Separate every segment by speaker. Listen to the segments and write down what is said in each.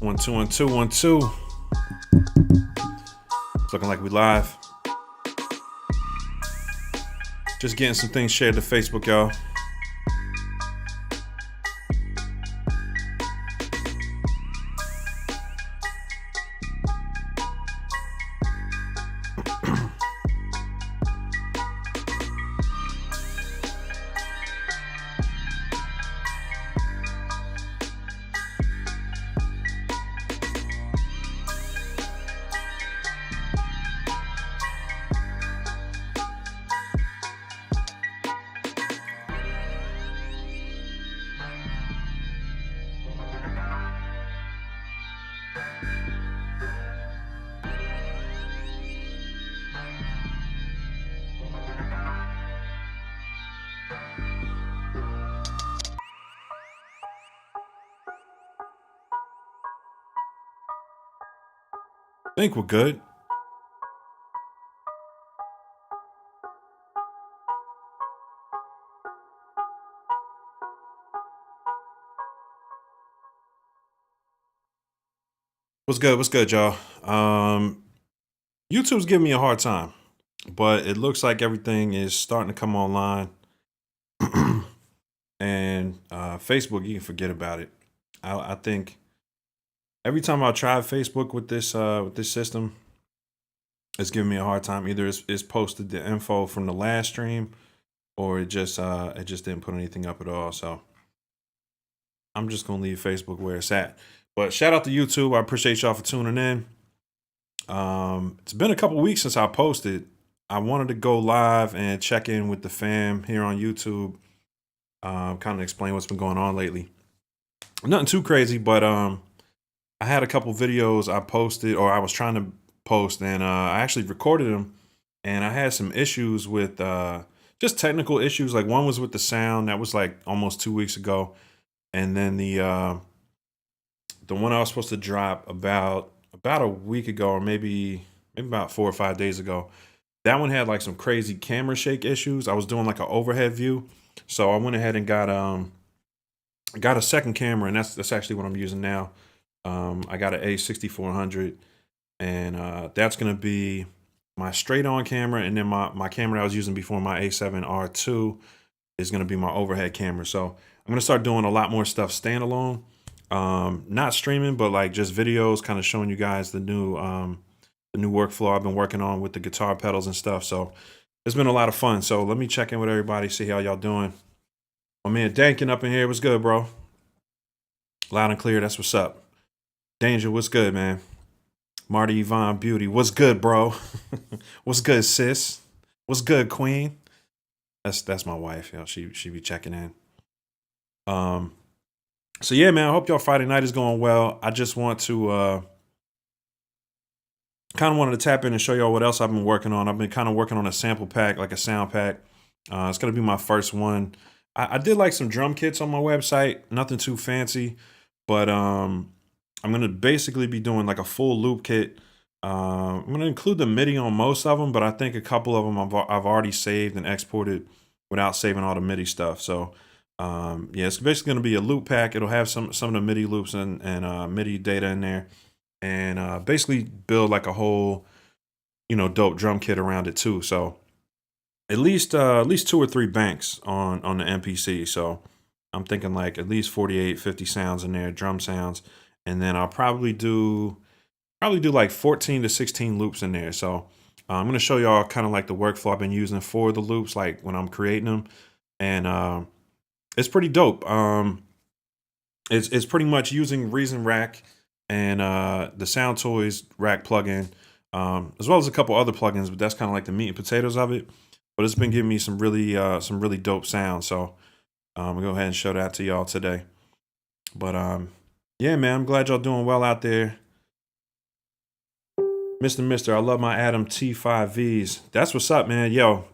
Speaker 1: 1 2 1 2 1 2. It's looking like we live. Just getting some things shared to Facebook, y'all. I think we're good. What's good? What's good, y'all? YouTube's giving me a hard time, but it looks like everything is starting to come online. And Facebook, you can forget about it. I think every time I try Facebook with this system, it's giving me a hard time. Either it's posted the info from the last stream, or it just didn't put anything up at all. So I'm just gonna leave Facebook where it's at. But shout out to YouTube. I appreciate y'all for tuning in. It's been a couple weeks since I posted. I wanted to go live and check in with the fam here on YouTube. Kind of explain what's been going on lately. Nothing too crazy, but I had a couple videos I posted, or I was trying to post, and I actually recorded them, and I had some issues with just technical issues. Like one was with the sound. That was like almost 2 weeks ago, and then the one I was supposed to drop about a week ago, or maybe about 4 or 5 days ago. That one had like some crazy camera shake issues. I was doing like an overhead view, so I went ahead and got a second camera, and that's actually what I'm using now. I got an A6400, and that's gonna be my straight on camera, and then my camera I was using before, my A7R2, is gonna be my overhead camera. So I'm gonna start doing a lot more stuff standalone, not streaming, but like just videos, kind of showing you guys the new workflow I've been working on with the guitar pedals and stuff. So it's been a lot of fun. So let me check in with everybody, see how y'all doing. My man Dankin up in here, what's good, bro? Loud and clear, that's what's up. Danger, what's good, man? Marty Yvonne Beauty, what's good, bro? What's good, sis? What's good, queen? That's my wife, yo. She be checking in. So yeah, man, I hope y'all Friday night is going well. I just want to kind of wanted to tap in and show y'all what else I've been working on. I've been kind of working on a sample pack, like a sound pack. It's gonna be my first one. I did like some drum kits on my website, nothing too fancy, but I'm gonna basically be doing like a full loop kit. I'm gonna include the Midi on most of them, but I think a couple of them I've already saved and exported without saving all the Midi stuff. So yeah, it's basically gonna be a loop pack. It'll have some of the Midi loops and Midi data in there, and basically build like a whole, dope drum kit around it too. So at least 2 or 3 banks on the MPC. So I'm thinking like at least 48, 50 sounds in there, drum sounds. And then I'll probably do like 14 to 16 loops in there. So I'm going to show y'all kind of like the workflow I've been using for the loops, like when I'm creating them. And it's pretty dope. It's pretty much using Resampling and the Soundtoys Rack plugin, as well as a couple other plugins, but that's kind of like the meat and potatoes of it. But it's been giving me some really dope sounds. So I'm going to go ahead and show that to y'all today. But yeah, man, I'm glad y'all doing well out there. Mr. I love my Atom T5Vs. That's what's up, man. Yo,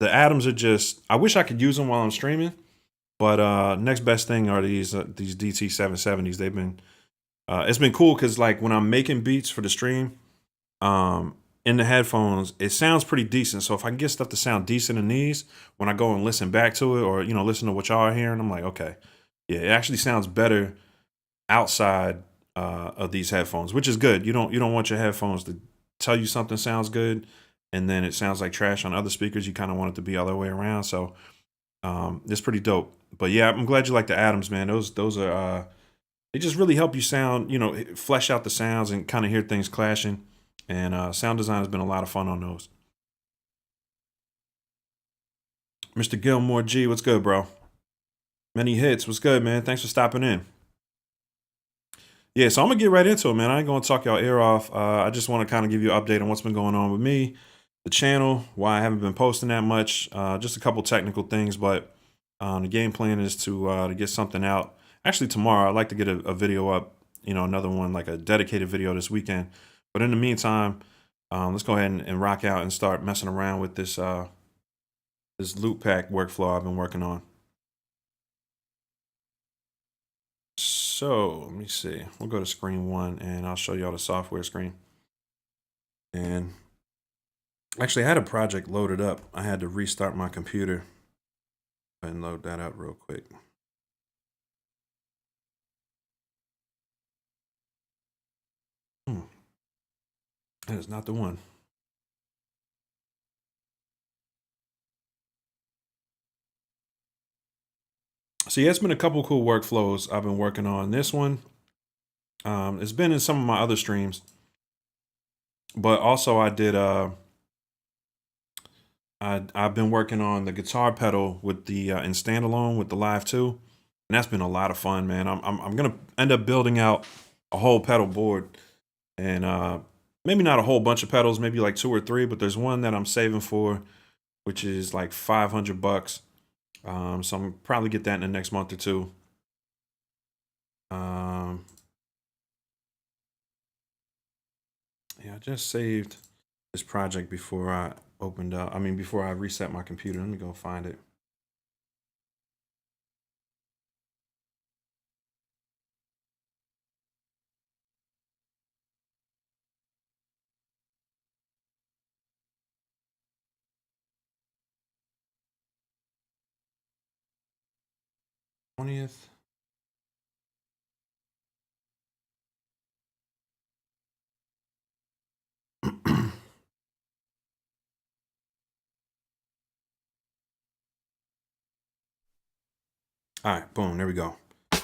Speaker 1: the Atoms are just, I wish I could use them while I'm streaming, but next best thing are these DT770s. They've been, it's been cool because like when I'm making beats for the stream, in the headphones, it sounds pretty decent. So if I can get stuff to sound decent in these, when I go and listen back to it, or listen to what y'all are hearing, I'm like, okay, yeah, it actually sounds better outside of these headphones, which is good. You don't want your headphones to tell you something sounds good and then it sounds like trash on other speakers. You kind of want it to be the other way around. So it's pretty dope. But yeah, I'm glad you like the Atoms, man. Those are they just really help you sound, you know, flesh out the sounds and kind of hear things clashing. And sound design has been a lot of fun on those. Mr. Gilmore G, what's good, bro? Many hits, what's good, man? Thanks for stopping in. Yeah, so I'm gonna get right into it, man. I ain't gonna talk y'all ear off. I just want to kind of give you an update on what's been going on with me, the channel, why I haven't been posting that much. Just a couple technical things, but the game plan is to get something out. Actually, tomorrow I'd like to get a video up. You know, another one, like a dedicated video this weekend. But in the meantime, let's go ahead and rock out and start messing around with this this loop pack workflow I've been working on. So let me see. We'll go to screen 1 and I'll show y'all the software screen. And actually, I had a project loaded up. I had to restart my computer and load that up real quick. That is not the one. So yeah, it's been a couple cool workflows I've been working on. This one, it's been in some of my other streams, but also I did. I've been working on the guitar pedal with the in standalone with the Live 2, and that's been a lot of fun, man. I'm gonna end up building out a whole pedal board, and maybe not a whole bunch of pedals, maybe like 2 or 3, but there's one that I'm saving for, which is like $500. So I'm probably get that in the next month or two. Yeah, I just saved this project before I opened up. I mean, before I reset my computer. Let me go find it. '20th. All right, boom, there we go. All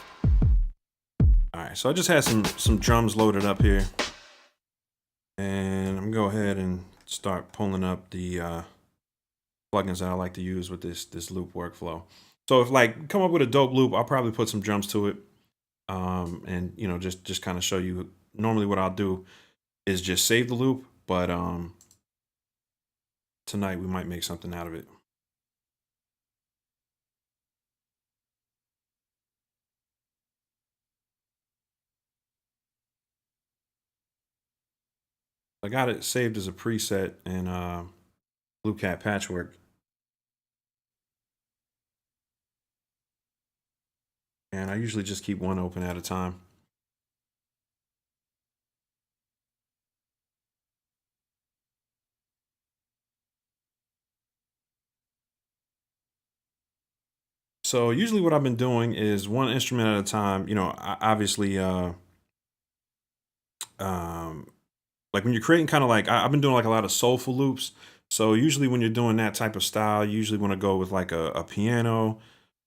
Speaker 1: right, so I just had some drums loaded up here, and I'm gonna go ahead and start pulling up the plugins that I like to use with this loop workflow. So if like come up with a dope loop, I'll probably put some drums to it, and you know just kind of show you. Normally, what I'll do is just save the loop, but tonight we might make something out of it. I got it saved as a preset in Blue Cat Patchwork. And I usually just keep one open at a time. So usually what I've been doing is one instrument at a time. You know, obviously, like when you're creating kind of like, I've been doing like a lot of soulful loops. So usually when you're doing that type of style, you usually want to go with like a piano.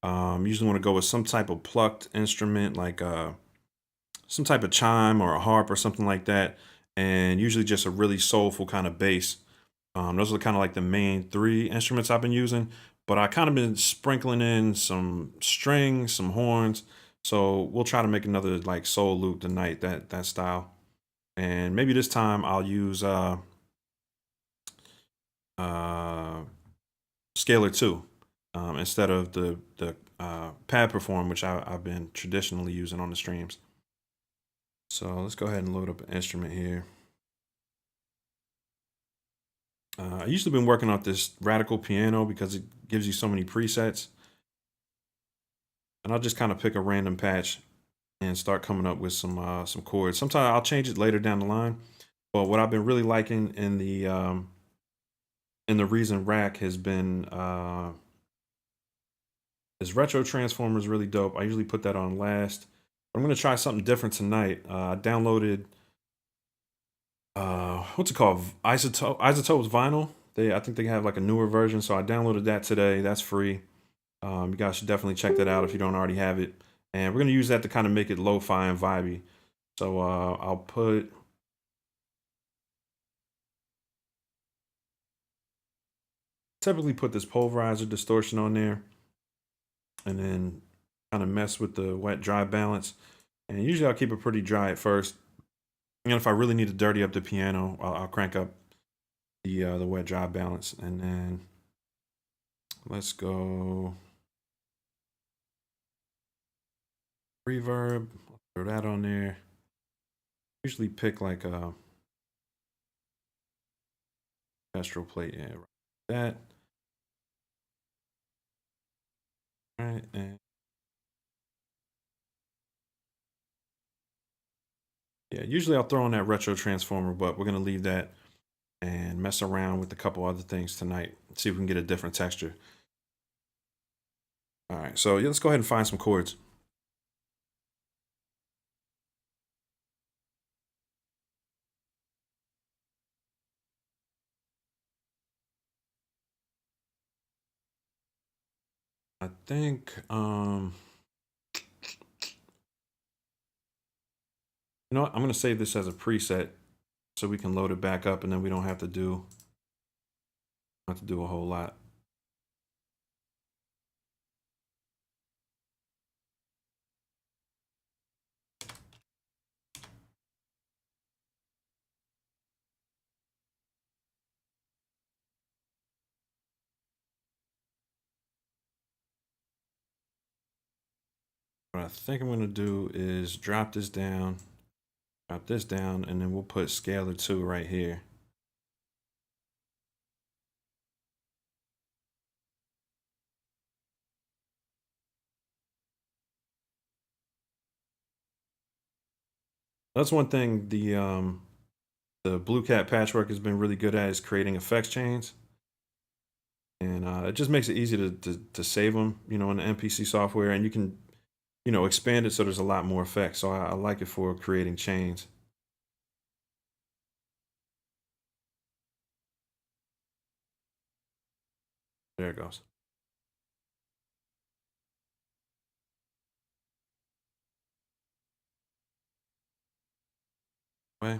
Speaker 1: Usually want to go with some type of plucked instrument, like some type of chime or a harp or something like that. And usually just a really soulful kind of bass. Those are kind of like the main 3 instruments I've been using, but I kind of been sprinkling in some strings, some horns. So we'll try to make another like soul loop tonight, that style. And maybe this time I'll use Scalar 2 instead of the pad perform, which I've been traditionally using on the streams. So let's go ahead and load up an instrument here. I usually been working on this radical piano because it gives you so many presets. And I'll just kind of pick a random patch and start coming up with some chords. Sometimes I'll change it later down the line. But what I've been really liking in the Reason rack has been this retro transformer is really dope. I usually put that on last. I'm gonna try something different tonight. I downloaded what's it called? Isotopes vinyl. I think they have like a newer version, so I downloaded that today. That's free. You guys should definitely check that out if you don't already have it. And we're gonna use that to kind of make it lo-fi and vibey. So I'll typically put this pulverizer distortion on there, and then kind of mess with the wet dry balance. And usually I'll keep it pretty dry at first. And if I really need to dirty up the piano, I'll crank up the wet dry balance. And then let's go reverb. Throw that on there. Usually pick like a orchestral plate. Yeah, right. That. All right, and yeah, usually I'll throw in that retro transformer, but we're gonna leave that and mess around with a couple other things tonight. See if we can get a different texture. All right, so yeah, let's go ahead and find some chords. I think you know what? I'm gonna save this as a preset so we can load it back up, and then we don't have to do a whole lot. What I think I'm gonna do is drop this down, and then we'll put scalar 2 right here. That's one thing the Blue Cat patchwork has been really good at, is creating effects chains. And it just makes it easy to save them, you know, in the MPC software, and you can, you know, expand it so there's a lot more effects. So I like it for creating chains. There it goes. Okay.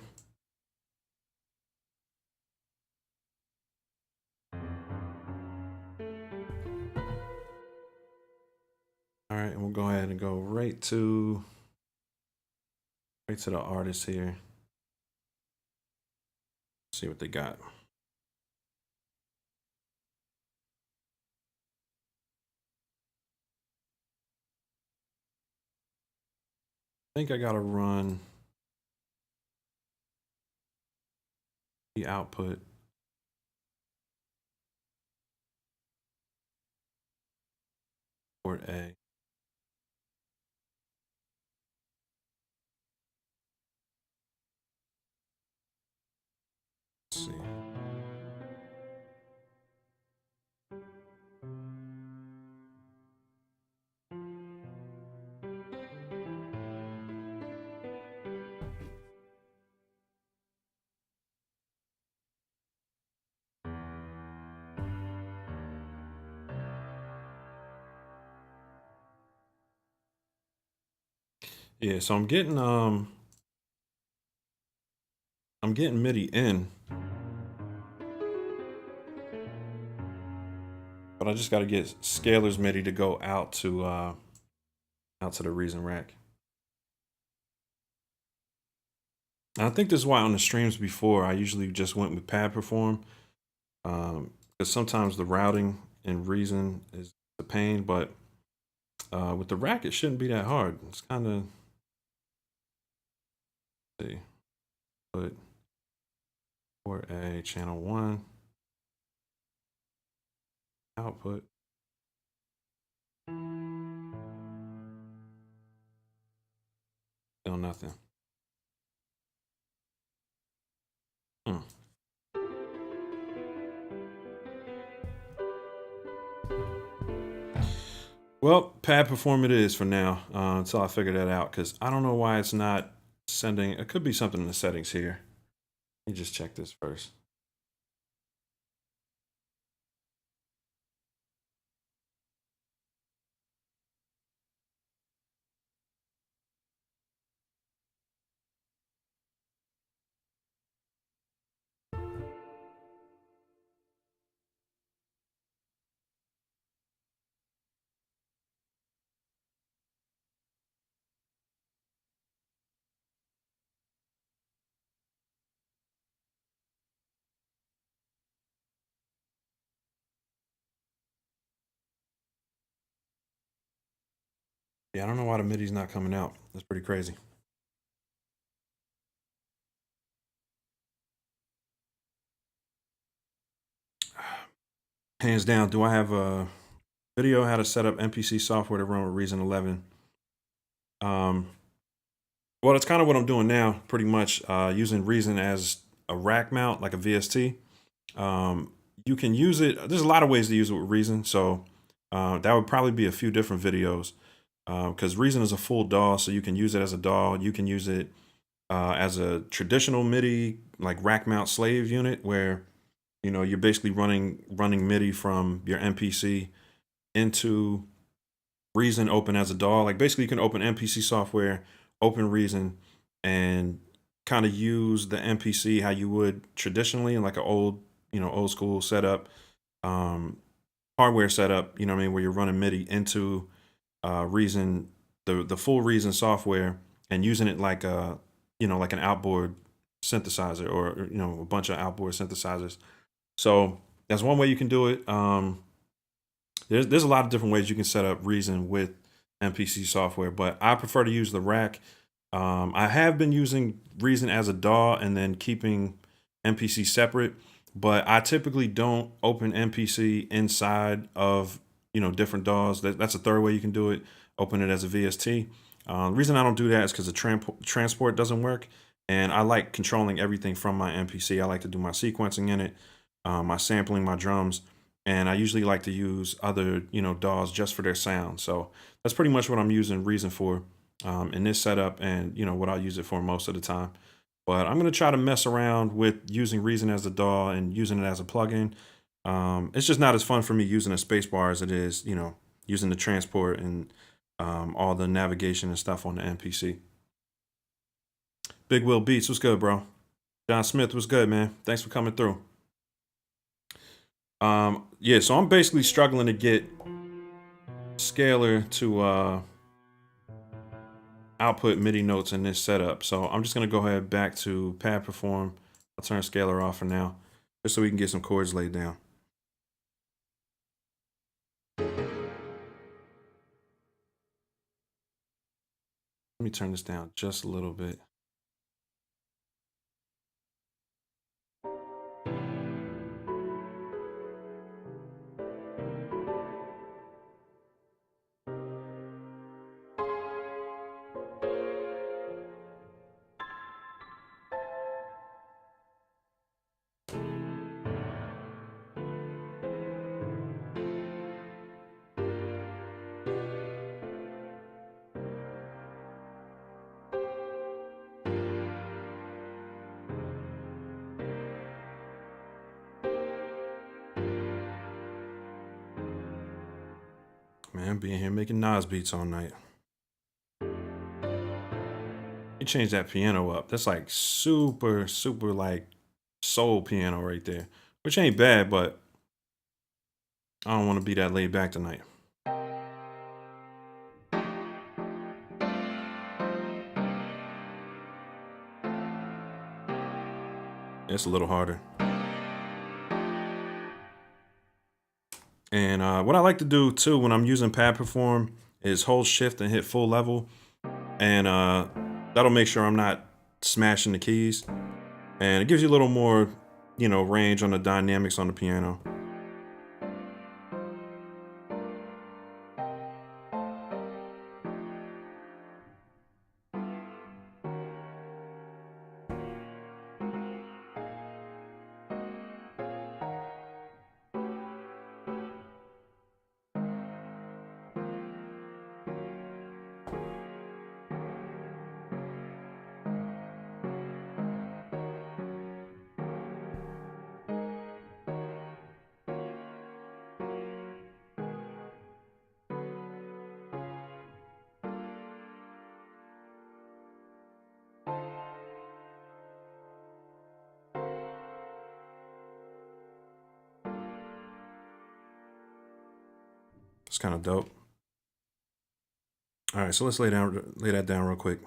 Speaker 1: All right, and we'll go ahead and go right to the artist here. See what they got. I think I gotta run the output. Port A. Let's see. Yeah, so I'm getting MIDI in, but I just got to get Scalar's MIDI to go out to the Reason Rack. And I think this is why on the streams before I usually just went with Pad Perform, because sometimes the routing in Reason is a pain, but with the rack it shouldn't be that hard. It's kind of, see, put port A, channel 1, output. Still nothing. Well, pad perform it is for now, until I figure that out, because I don't know why it's not sending. It could be something in the settings here. Let me just check this first. Yeah, I don't know why the Midi's not coming out. That's pretty crazy. Hands down, do I have a video how to set up MPC software to run with Reason 11? Well, that's kind of what I'm doing now, pretty much, using Reason as a rack mount, like a VST. You can use it. There's a lot of ways to use it with Reason, so that would probably be a few different videos, because Reason is a full DAW, so you can use it as a DAW. You can use it as a traditional MIDI, like rack mount slave unit, where you're basically running MIDI from your MPC into Reason open as a DAW. Like basically you can open MPC software, open Reason, and kind of use the MPC how you would traditionally in like an old school setup, hardware setup, you know what I mean, where you're running MIDI into Reason, the full Reason software, and using it like a like an outboard synthesizer, or a bunch of outboard synthesizers. So that's one way you can do it. There's a lot of different ways you can set up Reason with MPC software, but I prefer to use the rack. I have been using Reason as a DAW and then keeping MPC separate, but I typically don't open MPC inside of different DAWs. That's a third way you can do it. Open it as a VST. The reason I don't do that is because the transport doesn't work, and I like controlling everything from my MPC. I like to do my sequencing in it, my sampling, my drums, and I usually like to use other DAWs just for their sound. So that's pretty much what I'm using Reason for in this setup, and what I'll use it for most of the time. But I'm gonna try to mess around with using Reason as a DAW and using it as a plugin. It's just not as fun for me using a spacebar as it is, using the transport and all the navigation and stuff on the MPC. Big Will Beats, what's good, bro? John Smith, what's good, man? Thanks for coming through. Yeah, so I'm basically struggling to get Scalar to output MIDI notes in this setup. So I'm just gonna go ahead back to pad perform. I'll turn Scalar off for now, just so we can get some chords laid down. Let me turn this down just a little bit. Man, being here making Nas beats all night. You change that piano up. That's like super, super like soul piano right there. Which ain't bad, but I don't want to be that laid back tonight. It's a little harder. And what I like to do too when I'm using pad perform is hold shift and hit full level. And that'll make sure I'm not smashing the keys. And it gives you a little more, range on the dynamics on the piano. It's kind of dope. All right, so let's lay that down real quick.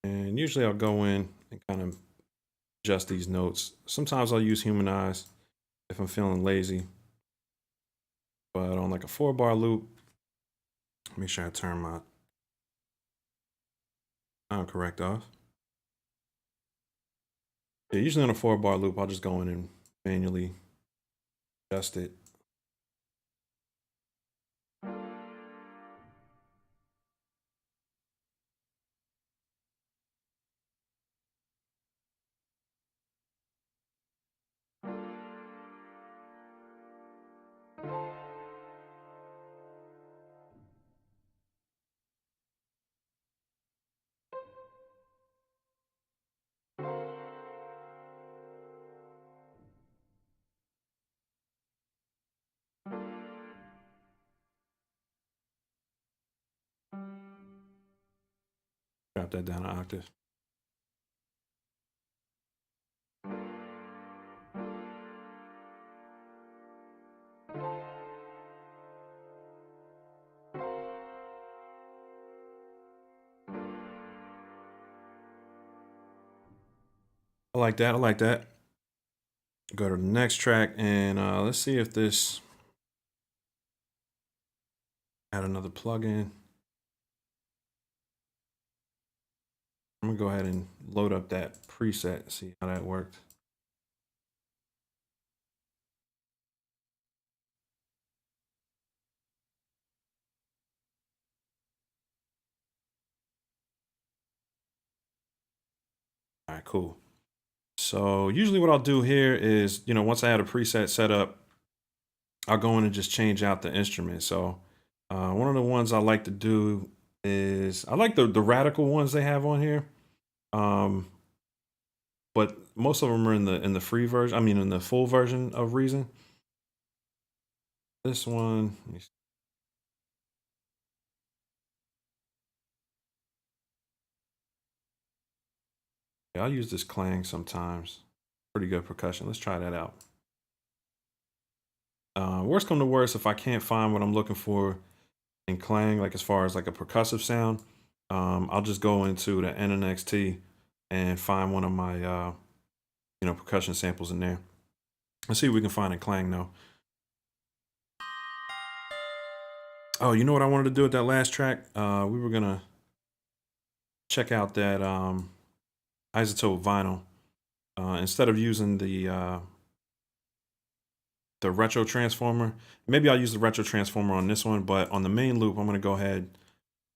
Speaker 1: And usually I'll go in and kind of adjust these notes. Sometimes I'll use humanize if I'm feeling lazy. But on like a 4-bar loop, make sure I turn my autocorrect off. Yeah, usually on a 4-bar loop, I'll just go in and manually adjust it. Drop that down an octave. I like that. I like that. Go to the next track and let's see if this add another plugin. I'm gonna go ahead and load up that preset, see how that worked. All right, cool. So usually what I'll do here is, once I have a preset set up, I'll go in and just change out the instrument. So one of the ones I like to do is, I like the radical ones they have on here. But most of them are in the free version. I mean, in the full version of Reason. This one, let me see. Yeah, I'll use this clang sometimes. Pretty good percussion. Let's try that out. Worst come to worst, if I can't find what I'm looking for in clang, like as far as like a percussive sound, I'll just go into the NNXT and find one of my percussion samples in there. Let's see if we can find a clang though. Oh, you know what I wanted to do with that last track? We were gonna check out that isotope vinyl. Instead of using the retro transformer, maybe I'll use the retro transformer on this one, but on the main loop, I'm gonna go ahead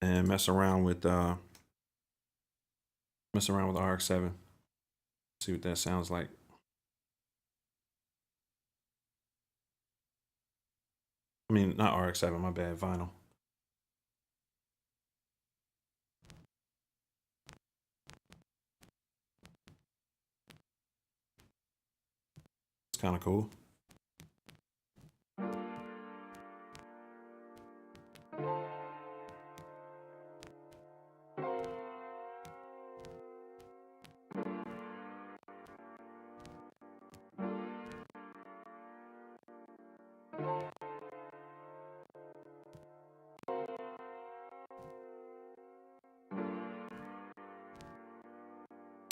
Speaker 1: and mess around with RX-7. See what that sounds like. I mean, not RX-7, my bad, vinyl. It's kind of cool.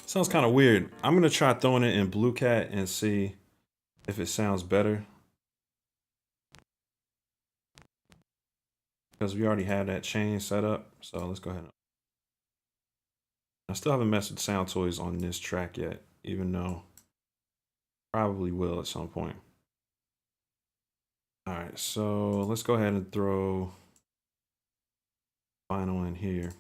Speaker 1: Sounds kind of weird. I'm gonna try throwing it in Blue Cat and see if it sounds better, because we already have that chain set up. So let's go ahead. I still haven't messed with Soundtoys on this track yet, even though probably will at some point. All right, so let's go ahead and throw vinyl in here.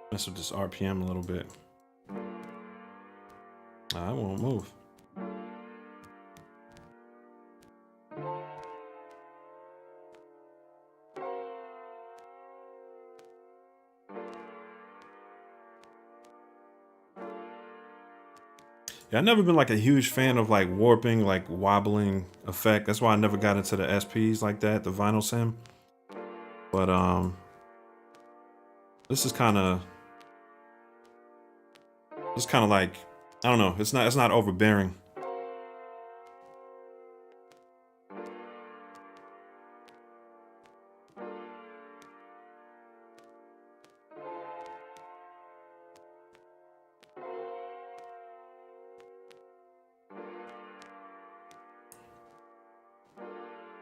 Speaker 1: Mess with this RPM a little bit. I won't move. Yeah, I've never been like a huge fan of like warping, like wobbling effect. That's why I never got into the SPs like that, the vinyl sim. But this is kind of like, I don't know, it's not overbearing.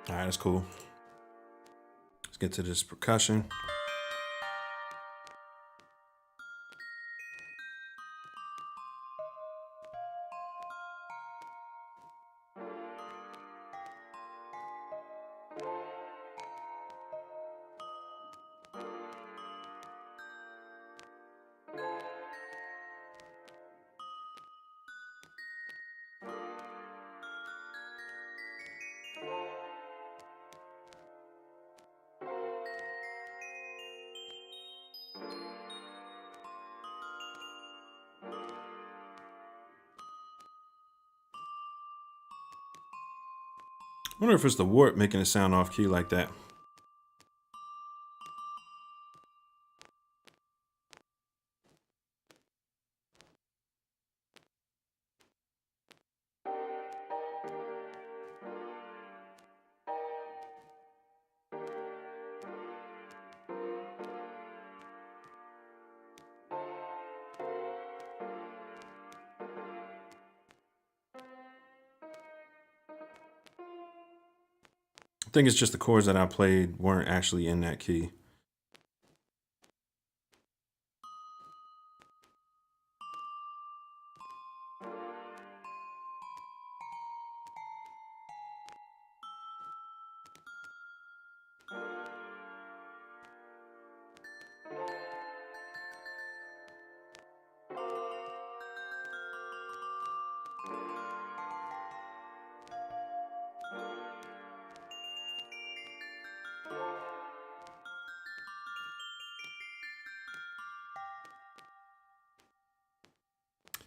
Speaker 1: All right, that's cool. Let's get to this percussion. I wonder if it's the warp making it sound off key like that. I think it's just the chords that I played weren't actually in that key.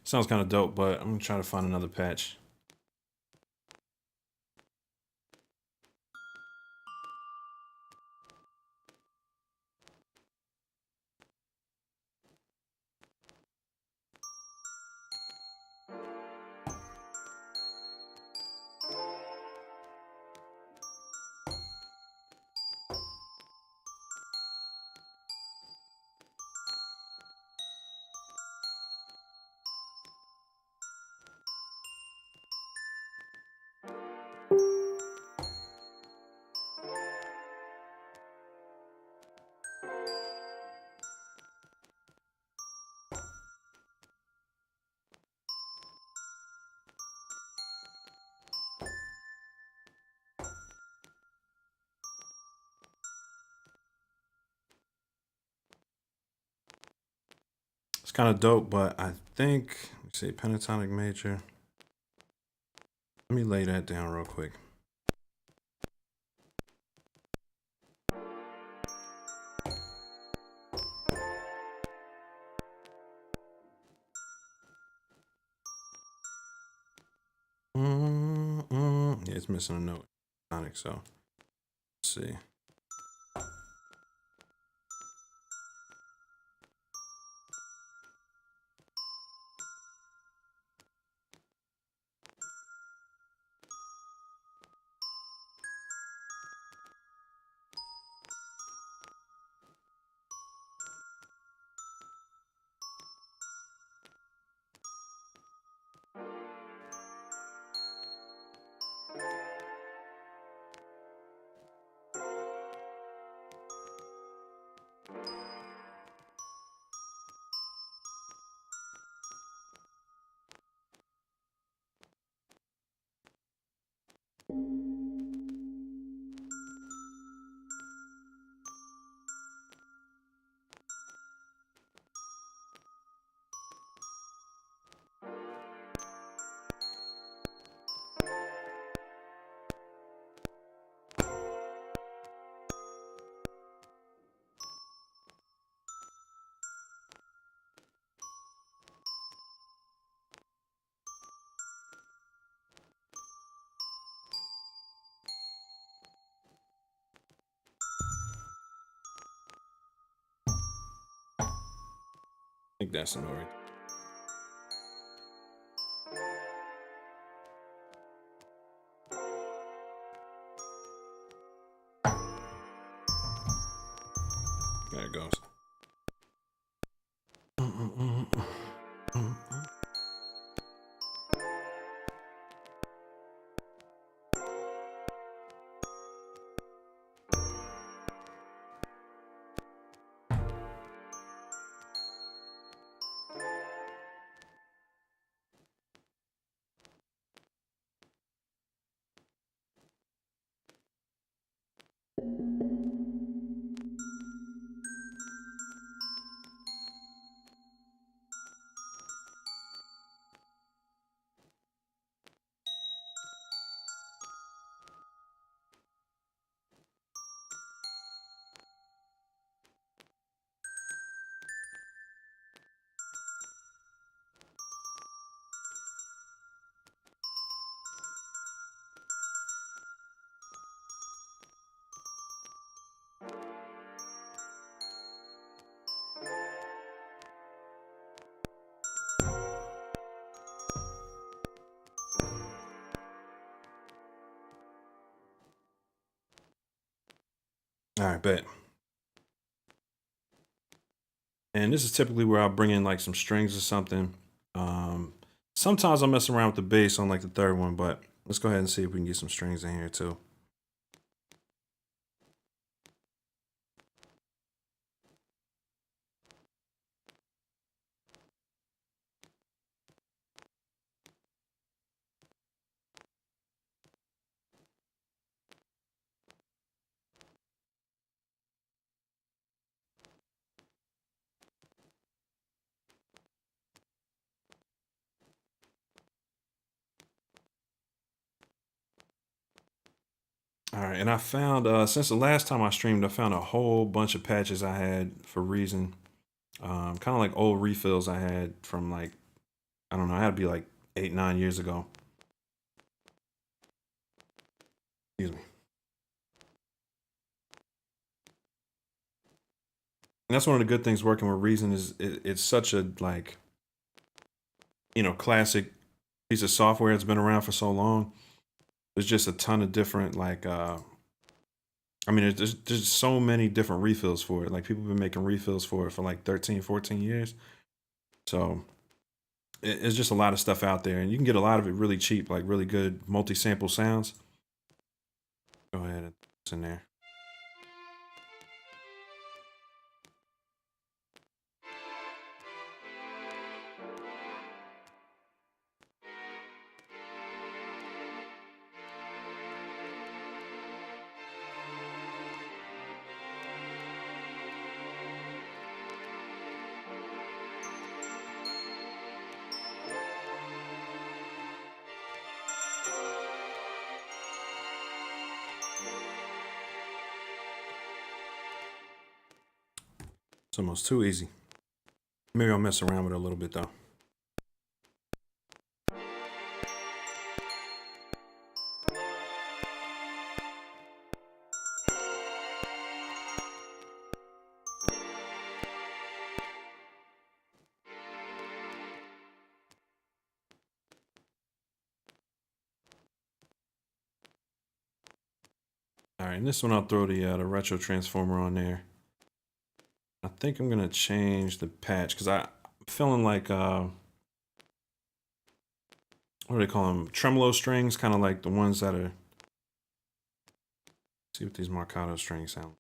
Speaker 1: Sounds kind of dope, but I'm gonna try to find another patch. It's kind of dope, but I think, let's see, pentatonic major. Let me lay that down real quick. Yeah, it's missing a note. Pentatonic, so let's see. I think that's annoying. There it goes. All right, bet. And this is typically where I'll bring in like some strings or something. Sometimes I'll mess around with the bass on like the third one, but let's go ahead and see if we can get some strings in here too. All right, and I found, since the last time I streamed, I found a whole bunch of patches I had for Reason. Kind of like old refills I had from like, I don't know, it had to be like 8, 9 years ago. Excuse me. And that's one of the good things working with Reason is it's such a like, you know, classic piece of software. It's been around for so long. There's just a ton of different like I mean there's so many different refills for it. Like people have been making refills for it for like 13, 14 years. So it's just a lot of stuff out there, and you can get a lot of it really cheap, like really good multi-sample sounds. Go ahead and put this in there. It's almost too easy. Maybe I'll mess around with it a little bit though. All right, and this one I'll throw the retro transformer on there. I think I'm gonna change the patch because I'm feeling like what do they call them? Tremolo strings, kind of like the ones that are. See what these Marcato strings sound.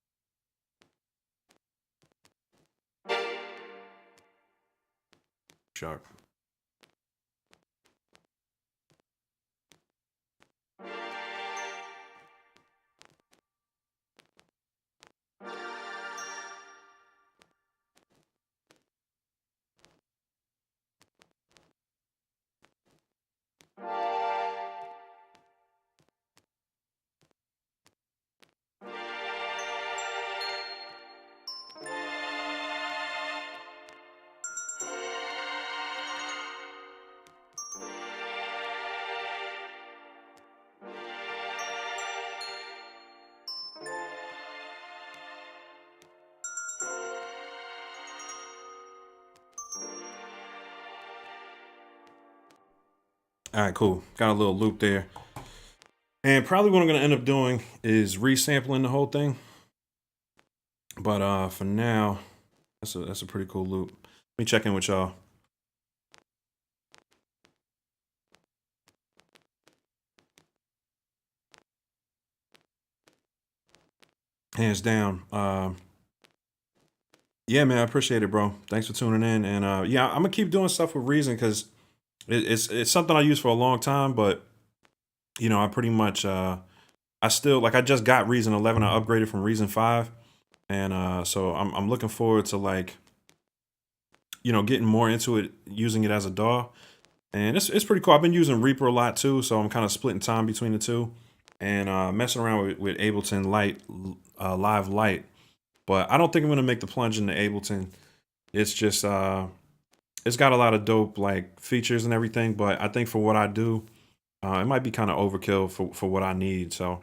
Speaker 1: Sharp. All right, cool. Got a little loop there. And probably what I'm going to end up doing is resampling the whole thing. But for now, that's a pretty cool loop. Let me check in with y'all. Hands down. Yeah, man, I appreciate it, bro. Thanks for tuning in. And yeah, I'm gonna keep doing stuff with Reason because it's something I use for a long time, but you know, I pretty much I still like I just got Reason 11. I upgraded from Reason 5. And so I'm looking forward to, like, you know, getting more into it, using it as a DAW. And it's pretty cool. I've been using Reaper a lot too, so I'm kind of splitting time between the two. And messing around with Ableton Live Lite. But I don't think I'm gonna make the plunge into Ableton. It's just it's got a lot of dope like features and everything, but I think for what I do, it might be kind of overkill for what I need. So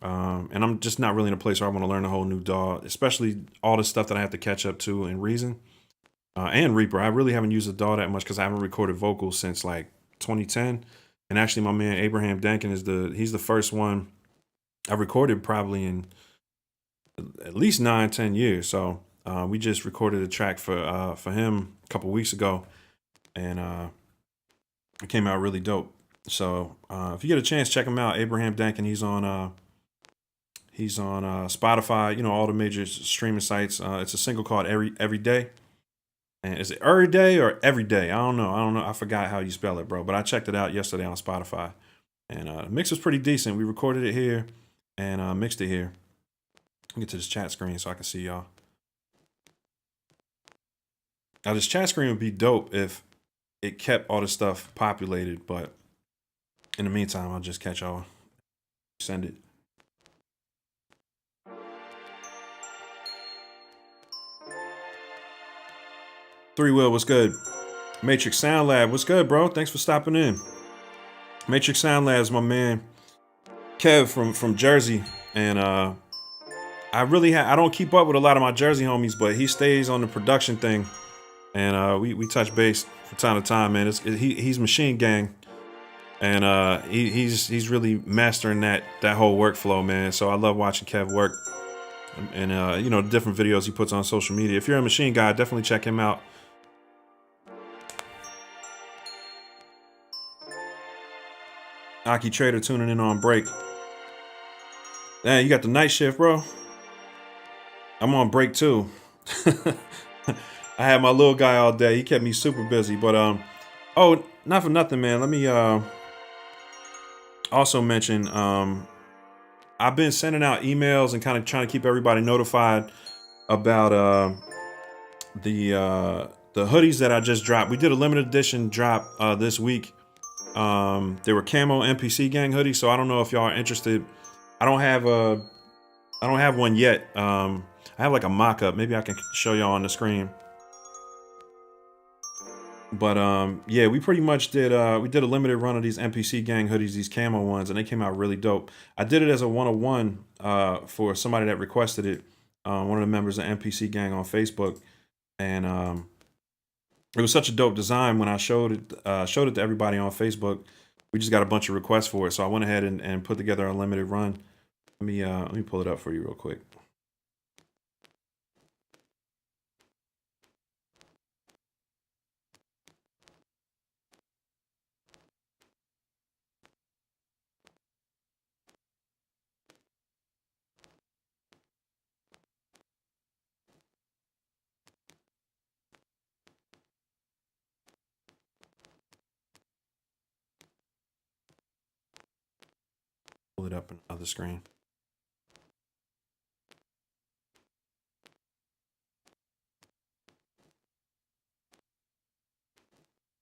Speaker 1: and I'm just not really in a place where I want to learn a whole new DAW, especially all the stuff that I have to catch up to in Reason and Reaper. I really haven't used the DAW that much because I haven't recorded vocals since like 2010. And actually, my man Abraham Dankin he's the first one I recorded probably in at least 9-10 years. So we just recorded a track for him a couple weeks ago, and it came out really dope. So if you get a chance, check him out. Abraham Dankin. He's on Spotify, you know, all the major streaming sites. It's a single called Every Day. And is it every day or every day? I don't know. I forgot how you spell it, bro. But I checked it out yesterday on Spotify. And the mix was pretty decent. We recorded it here and mixed it here. Let me get to this chat screen so I can see y'all. Now, this chat screen would be dope if it kept all the stuff populated. But in the meantime, I'll just catch y'all. Send it. Three Will, what's good? Matrix Sound Lab, what's good, bro? Thanks for stopping in. Matrix Sound Lab is my man Kev from Jersey, and I don't keep up with a lot of my Jersey homies, but he stays on the production thing, and we touch base from time to time, man. He's Machine Gang, and he's really mastering that whole workflow, man. So I love watching Kev work, and you know, the different videos he puts on social media. If you're a machine guy, definitely check him out. Aki Trader tuning in on break. Man, you got the night shift, bro. I'm on break too. I had my little guy all day. He kept me super busy. But oh, not for nothing, man. Let me also mention I've been sending out emails and kind of trying to keep everybody notified about the hoodies that I just dropped. We did a limited edition drop this week. They were camo MPC Gang hoodies, so I don't know if y'all are interested. I don't have one yet. I have like a mock-up. Maybe I can show y'all on the screen. But yeah, we pretty much did we did a limited run of these MPC Gang hoodies, these camo ones, and they came out really dope. I did it as a 101 for somebody that requested it, one of the members of MPC Gang on Facebook, and it was such a dope design when I showed it to everybody on Facebook. We just got a bunch of requests for it, so I went ahead and put together a limited run. Let me pull it up for you real quick. pull it up on the other screen.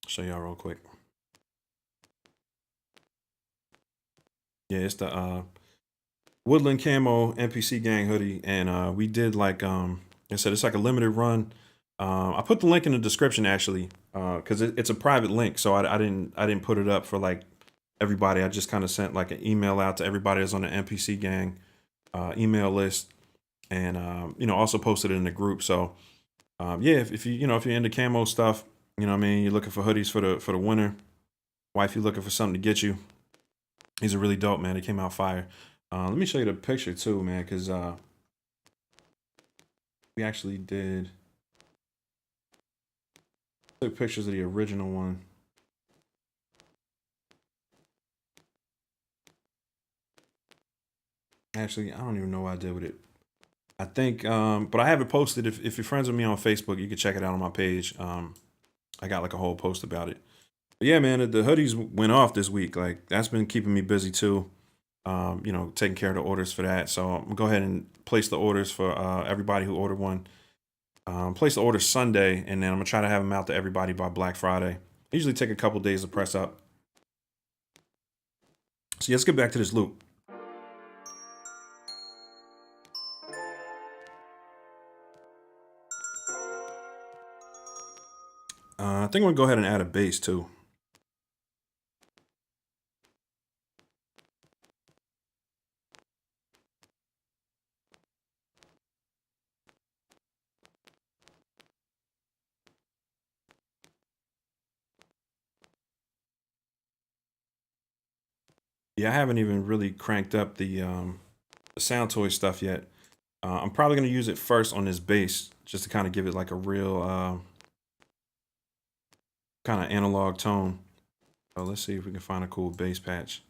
Speaker 1: Show y'all real quick. Yeah, it's the Woodland Camo MPC Gang hoodie, and we did like I said, it's like a limited run. I put the link in the description actually, because it's a private link, so I didn't put it up for like everybody. I just kind of sent like an email out to everybody that's on the MPC Gang email list, and also posted it in the group. So yeah, if you if you're into camo stuff, what I mean, you're looking for hoodies for the winter, wifey looking for something to get you, these are really dope, man. They came out fire. Let me show you the picture too, man, because we actually took pictures of the original one. Actually, I don't even know what I did with it. I think, but I have it posted. If you're friends with me on Facebook, you can check it out on my page. I got like a whole post about it. But yeah, man, the hoodies went off this week. Like, that's been keeping me busy too. Taking care of the orders for that. So I'm gonna go ahead and place the orders for everybody who ordered one. Place the order Sunday, and then I'm gonna try to have them out to everybody by Black Friday. I usually take a couple days to press up. So yeah, let's get back to this loop. I think I'm gonna go ahead and add a bass too. Yeah, I haven't even really cranked up the Soundtoys stuff yet. I'm probably gonna use it first on this bass, just to kind of give it like a real kind of analog tone. So let's see if we can find a cool bass patch.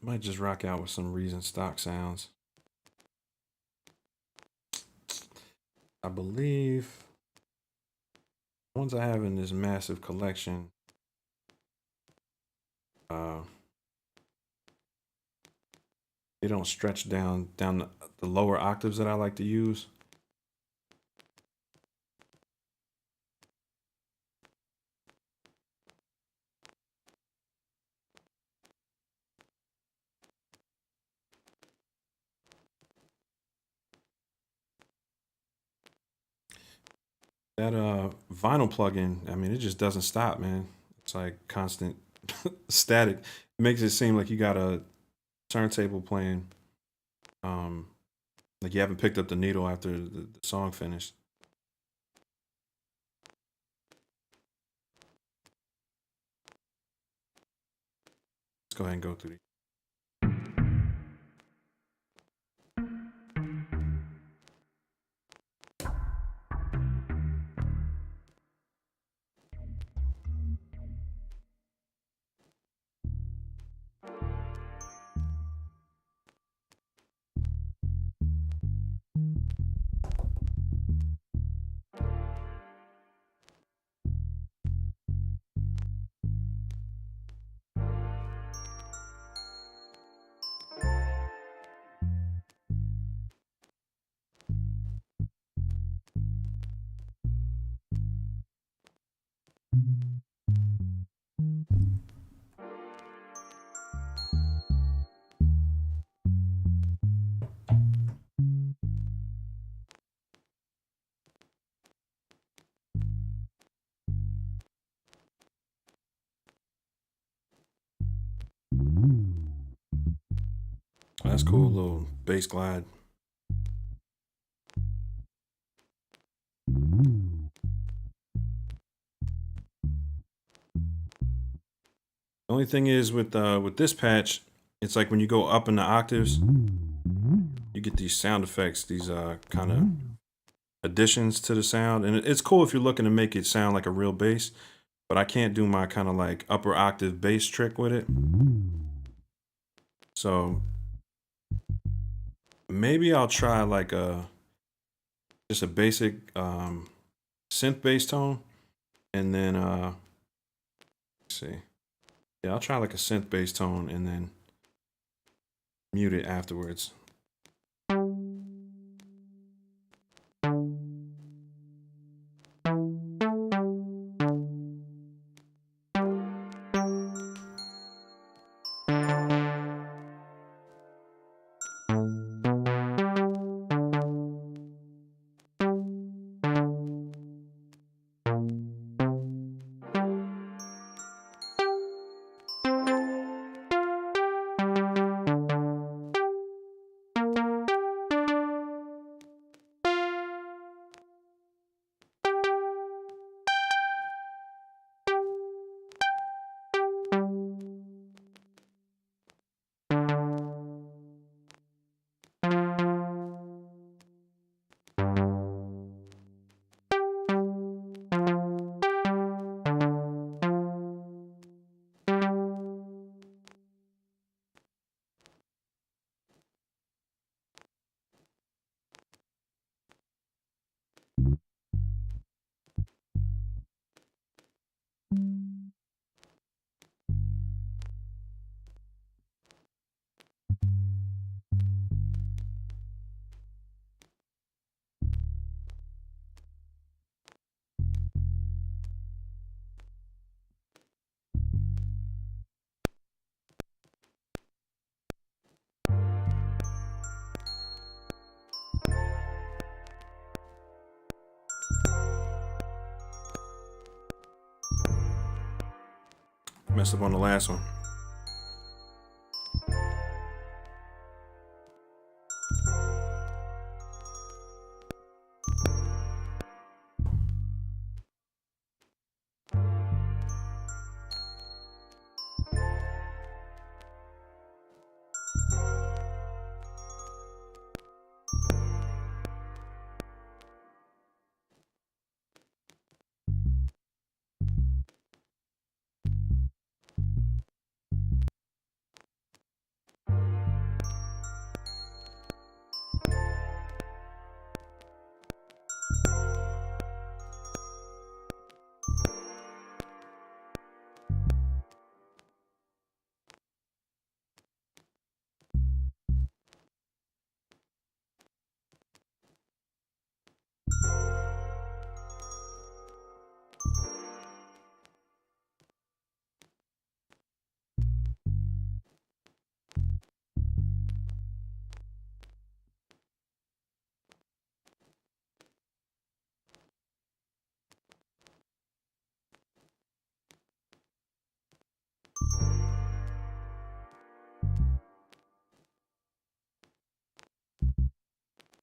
Speaker 1: Might just rock out with some Reason stock sounds. I believe the ones I have in this massive collection, they don't stretch down the lower octaves that I like to use. That vinyl plugin, I mean, it just doesn't stop, man. It's like constant static. It makes it seem like you got a turntable playing, like you haven't picked up the needle after the song finished. Let's go ahead and go through these. That's cool, little bass glide. The only thing is with this patch, it's like when you go up in the octaves, you get these sound effects, these kind of additions to the sound. And it's cool if you're looking to make it sound like a real bass, but I can't do my kind of like upper octave bass trick with it. So maybe I'll try like just a basic synth bass tone, and then let's see. Yeah, I'll try like a synth bass tone and then mute it afterwards. Messed up on the last one.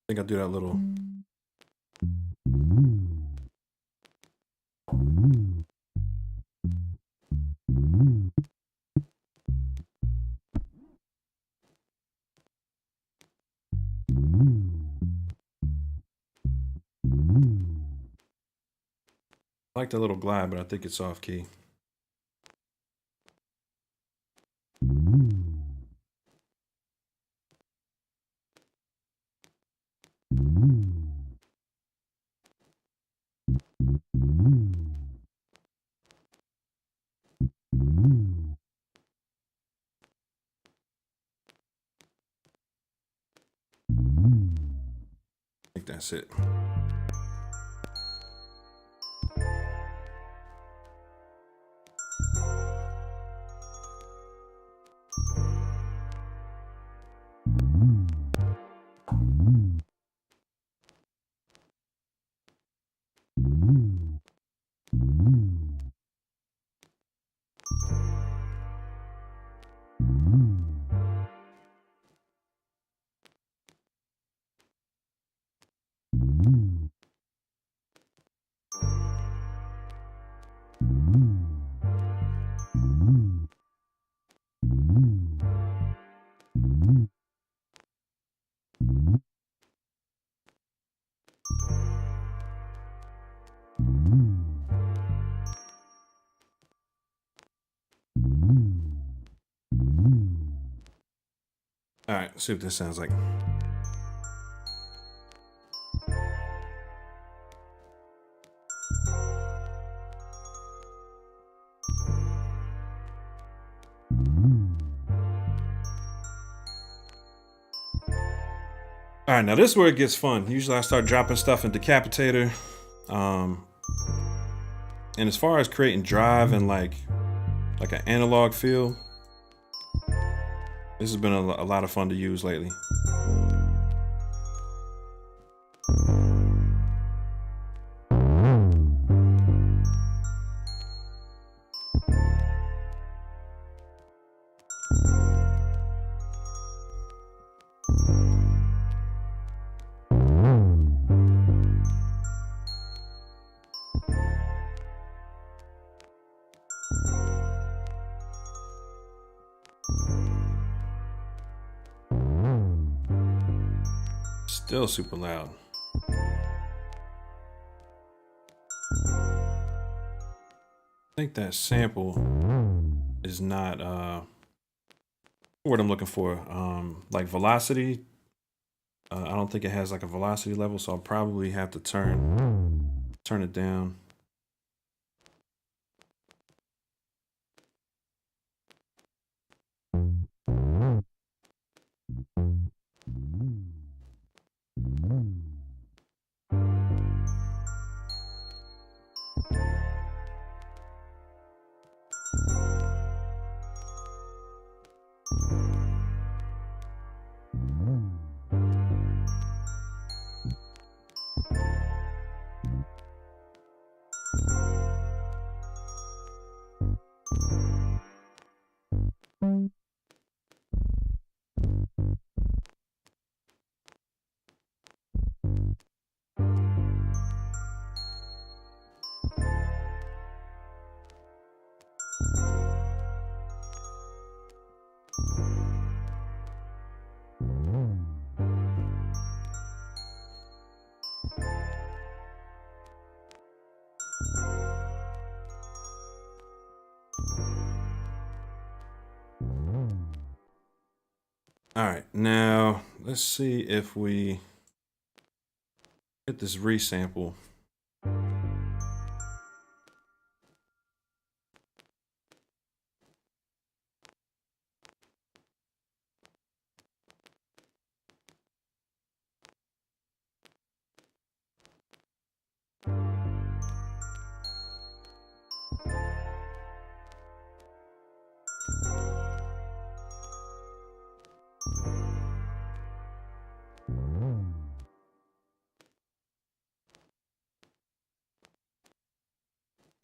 Speaker 1: I think I'll do that little. I like the little glide, but I think it's off key. I think that's it. All right, let's see what this sounds like. All right, now this is where it gets fun. Usually I start dropping stuff in Decapitator. And as far as creating drive and like an analog feel, this has been a lot of fun to use lately. Still super loud. I think that sample is not what I'm looking for. Like velocity. I don't think it has like a velocity level, so I'll probably have to turn it down. All right, now let's see if we get this resample.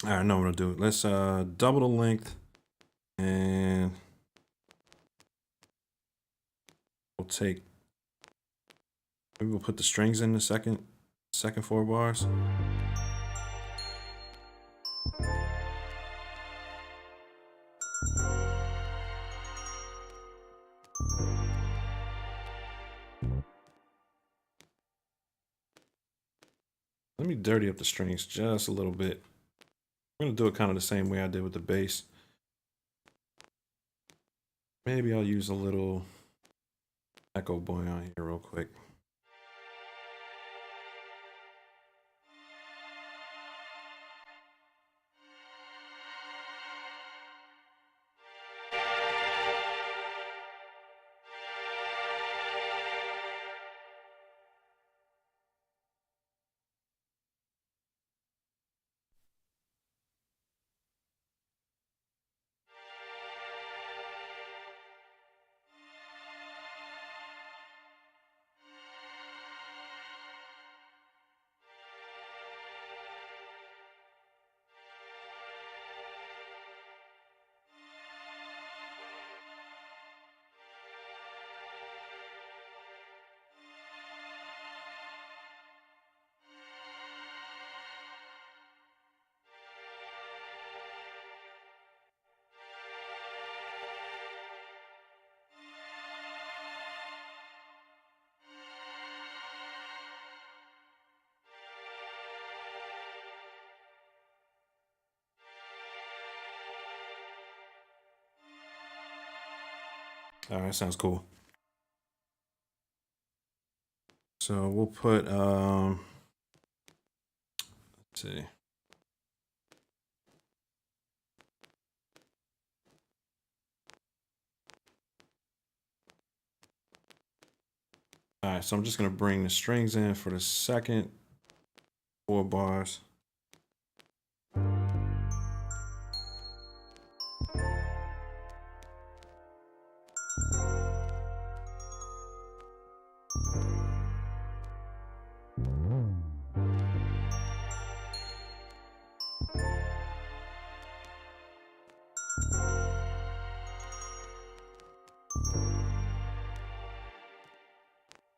Speaker 1: All right, I know what I'll do. Let's double the length, and we'll take. Maybe we'll put the strings in the second 4 bars. Let me dirty up the strings just a little bit. I'm gonna do it kind of the same way I did with the bass. Maybe I'll use a little echo boy on here real quick. All right, sounds cool. So we'll put, let's see. All right, so I'm just gonna bring the strings in for the second 4 bars.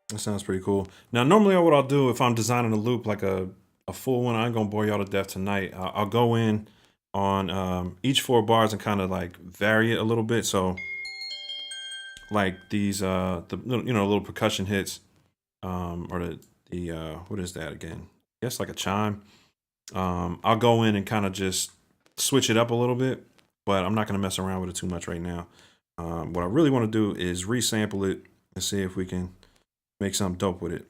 Speaker 1: That sounds pretty cool. Now, normally what I'll do if I'm designing a loop, like a full one, I ain't gonna bore y'all to death tonight. I'll go in on each 4 bars and kind of like vary it a little bit. So like these, the little percussion hits, or the what is that again? I guess like a chime. I'll go in and kind of just switch it up a little bit, but I'm not gonna mess around with it too much right now. What I really want to do is resample it and see if we can make something dope with it.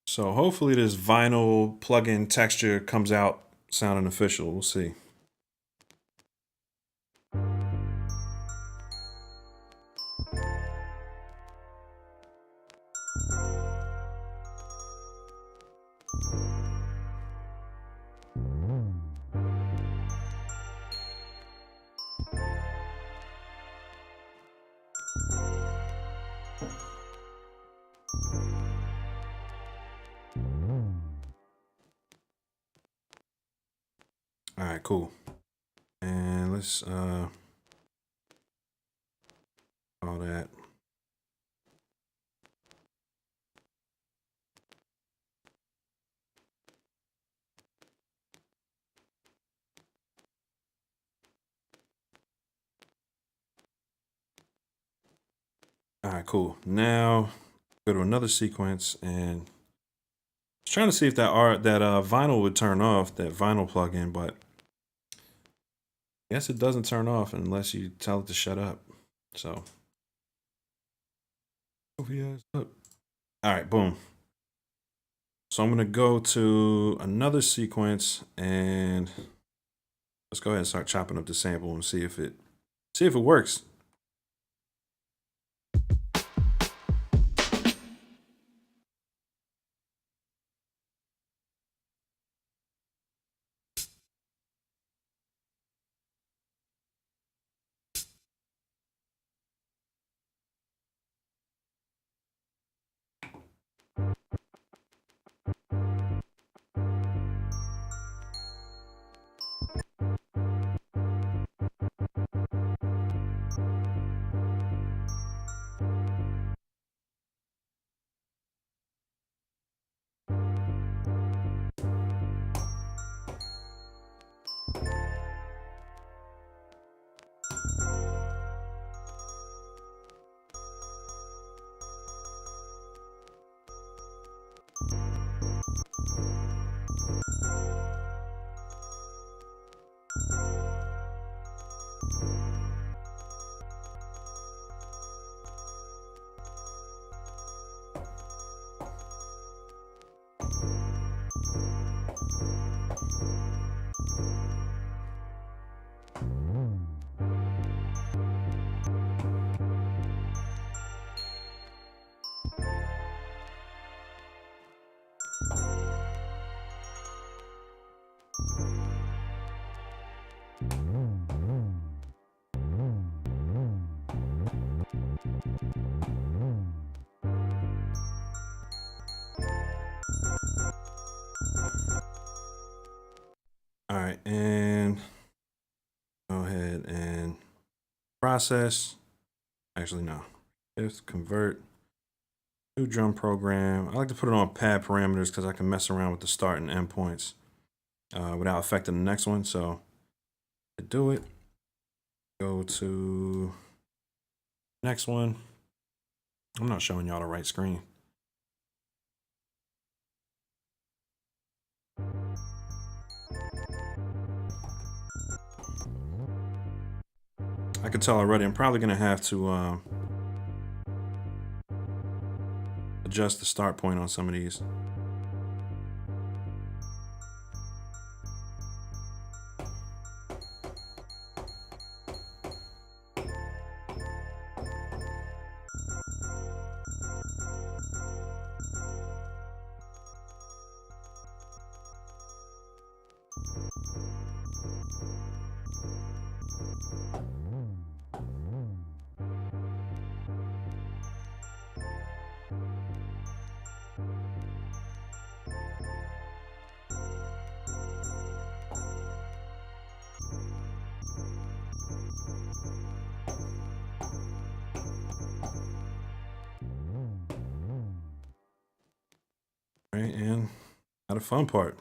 Speaker 1: So hopefully this vinyl plugin texture comes out sounding official. We'll see. All right, cool. And let's all that. All right, cool. Now go to another sequence and I was trying to see if that vinyl would turn off, that vinyl plugin, but I guess it doesn't turn off unless you tell it to shut up. So, all right, boom. So I'm gonna go to another sequence and let's go ahead and start chopping up the sample and see if it works. All right, and go ahead and process. Actually, no. Just convert. New drum program. I like to put it on pad parameters because I can mess around with the start and end points without affecting the next one. So to do it, go to next one. I'm not showing y'all the right screen. I can tell already I'm probably gonna have to adjust the start point on some of these. Right, and now the fun part.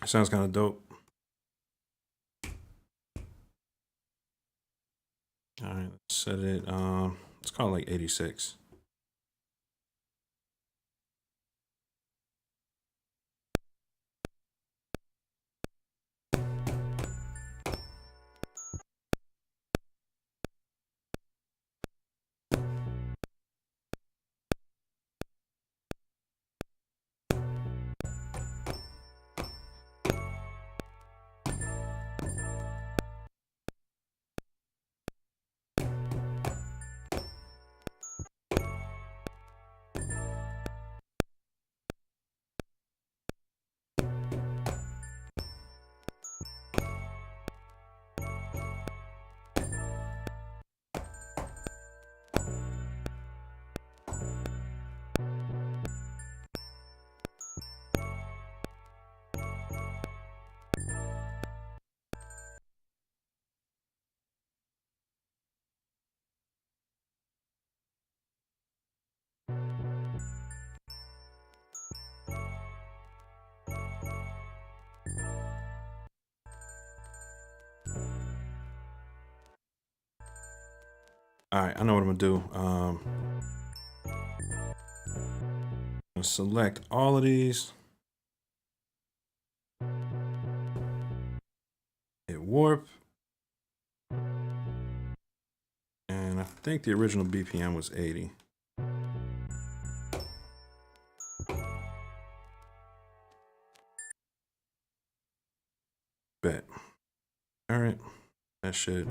Speaker 1: Sounds kind of dope. All right, let's set it. Let's call it like 86. All right, I know what I'm gonna do. I'm gonna select all of these. Hit warp. And I think the original BPM was 80. Bet. All right, that should.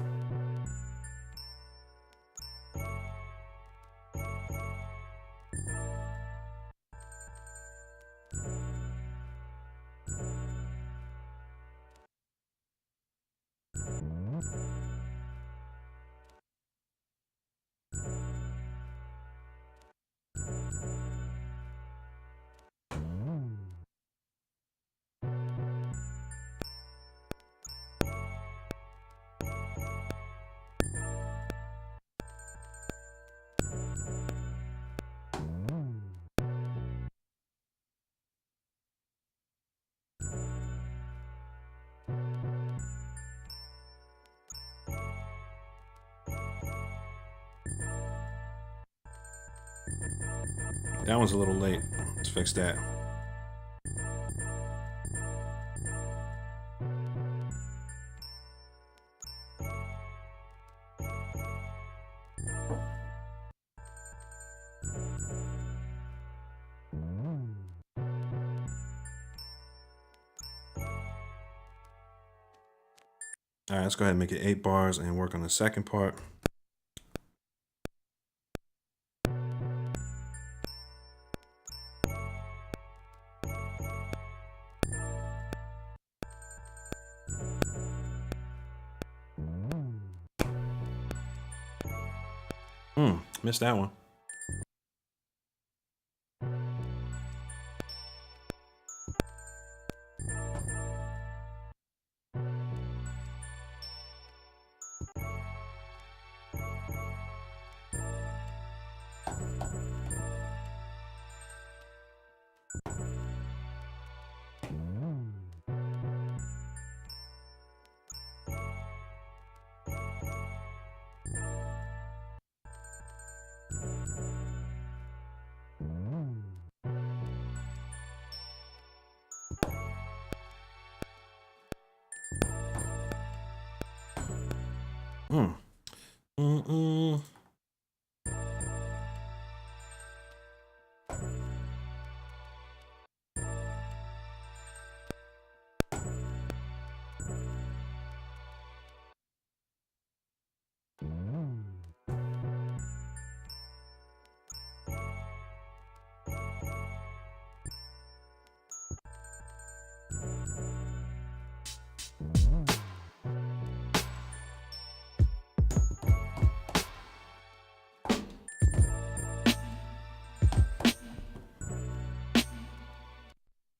Speaker 1: That one's a little late. Let's fix that. All right, let's go ahead and make it 8 bars and work on the second part. Missed that one.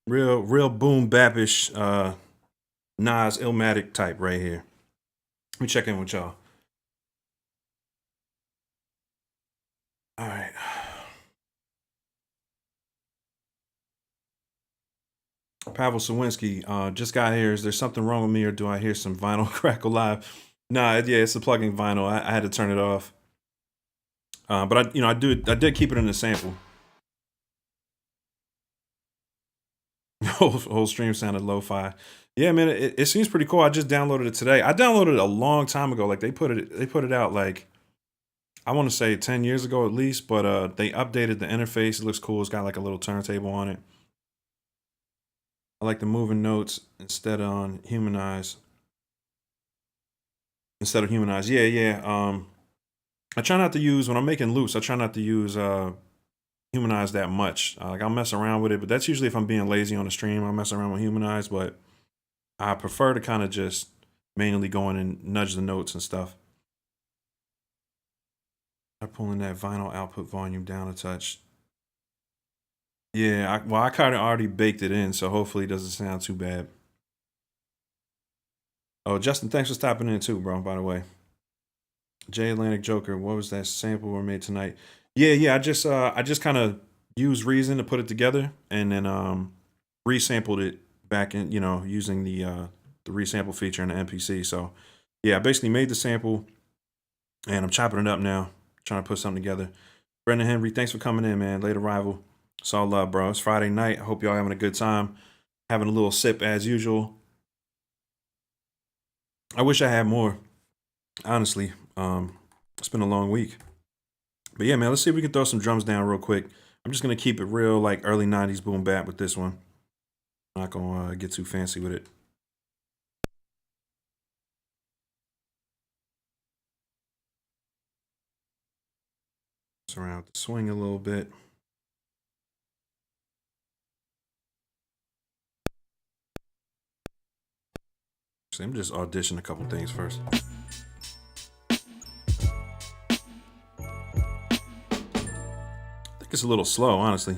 Speaker 1: Real boom-bap-ish Nas Illmatic type right here. Let me check in with y'all. All right. Pavel Sawinski, just got here. Is there something wrong with me, or do I hear some vinyl crackle live? Nah, yeah, it's a plugging vinyl. I had to turn it off. But I did keep it in the sample. Whole stream sounded lo-fi. Yeah, man, it seems pretty cool. I just downloaded it today. I downloaded it a long time ago. Like they put it out like I want to say 10 years ago at least, but they updated the interface. It looks cool. It's got like a little turntable on it. I like the moving notes instead of humanize. Yeah. I try not to use, when I'm making loops, I try not to use humanize that much. Like I'll mess around with it, but that's usually if I'm being lazy on the stream, I'll mess around with humanize, but I prefer to kind of just manually go in and nudge the notes and stuff. I'm pulling that vinyl output volume down a touch. Yeah, I kind of already baked it in, so hopefully it doesn't sound too bad. Oh, Justin, thanks for stopping in too, bro, by the way. J Atlantic Joker, what was that sample we made tonight? Yeah, I just kind of used Reason to put it together and then resampled it back in, using the resample feature in the MPC. So yeah, I basically made the sample and I'm chopping it up now, trying to put something together. Brendan Henry, thanks for coming in, man. Late arrival. It's all love, bro. It's Friday night. I hope y'all having a good time. Having a little sip as usual. I wish I had more, honestly. It's been a long week. But yeah, man, let's see if we can throw some drums down real quick. I'm just going to keep it real, like early 90s boom-bap with this one. I'm not going to get too fancy with it. Around the swing a little bit. So I'm just auditioning a couple things first. I think it's a little slow, honestly.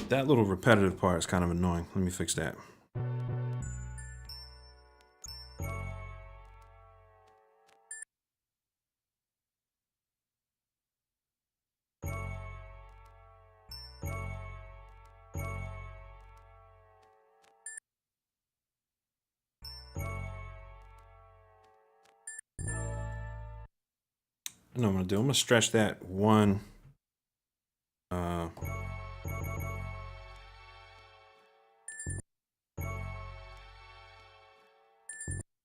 Speaker 1: That little repetitive part is kind of annoying. Let me fix that. I know what I'm gonna do. I'm gonna stretch that one.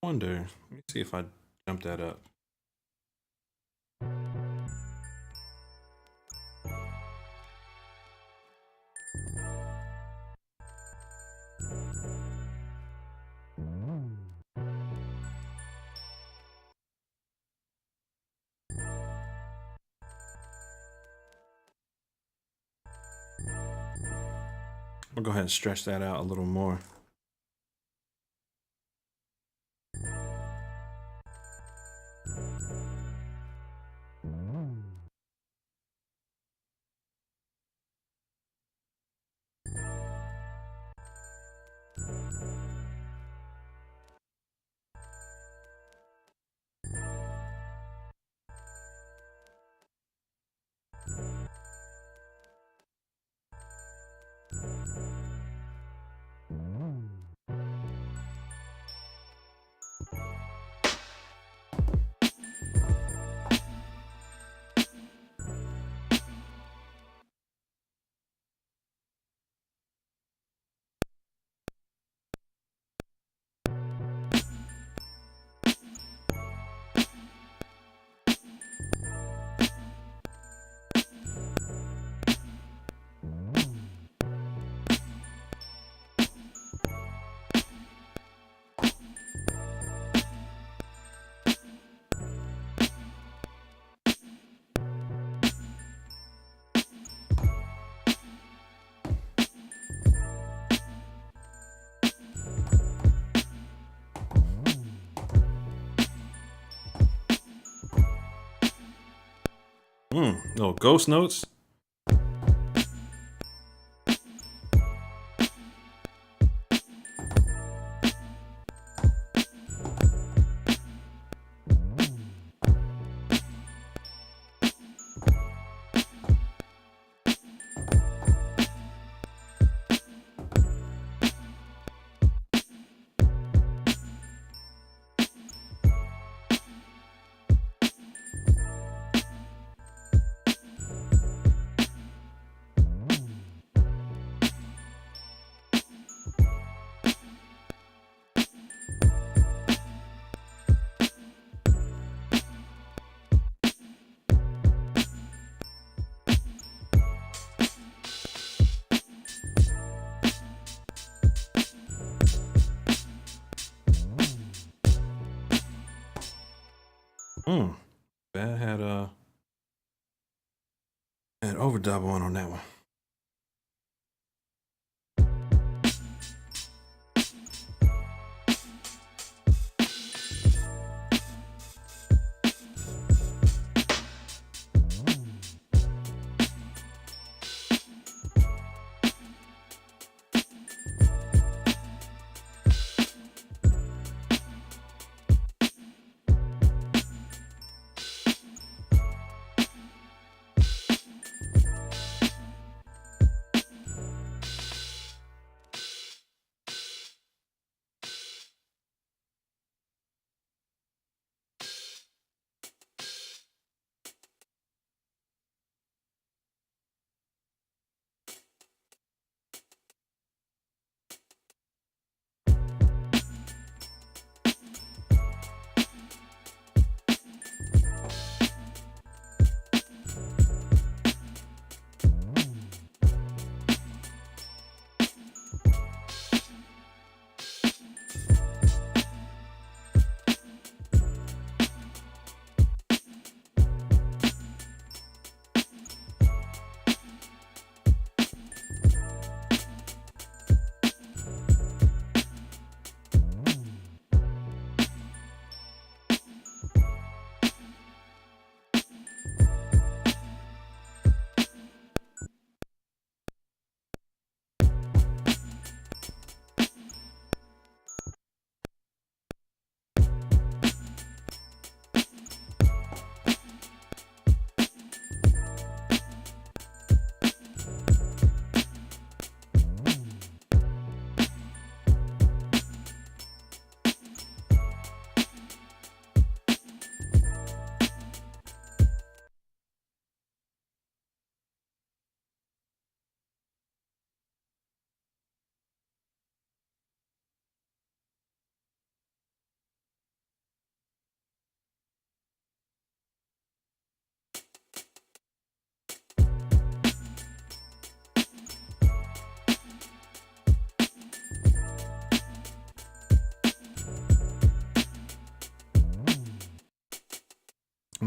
Speaker 1: wonder. Let me see if I jump that up. I'll go ahead and stretch that out a little more. Little ghost notes. That had overdub on that one.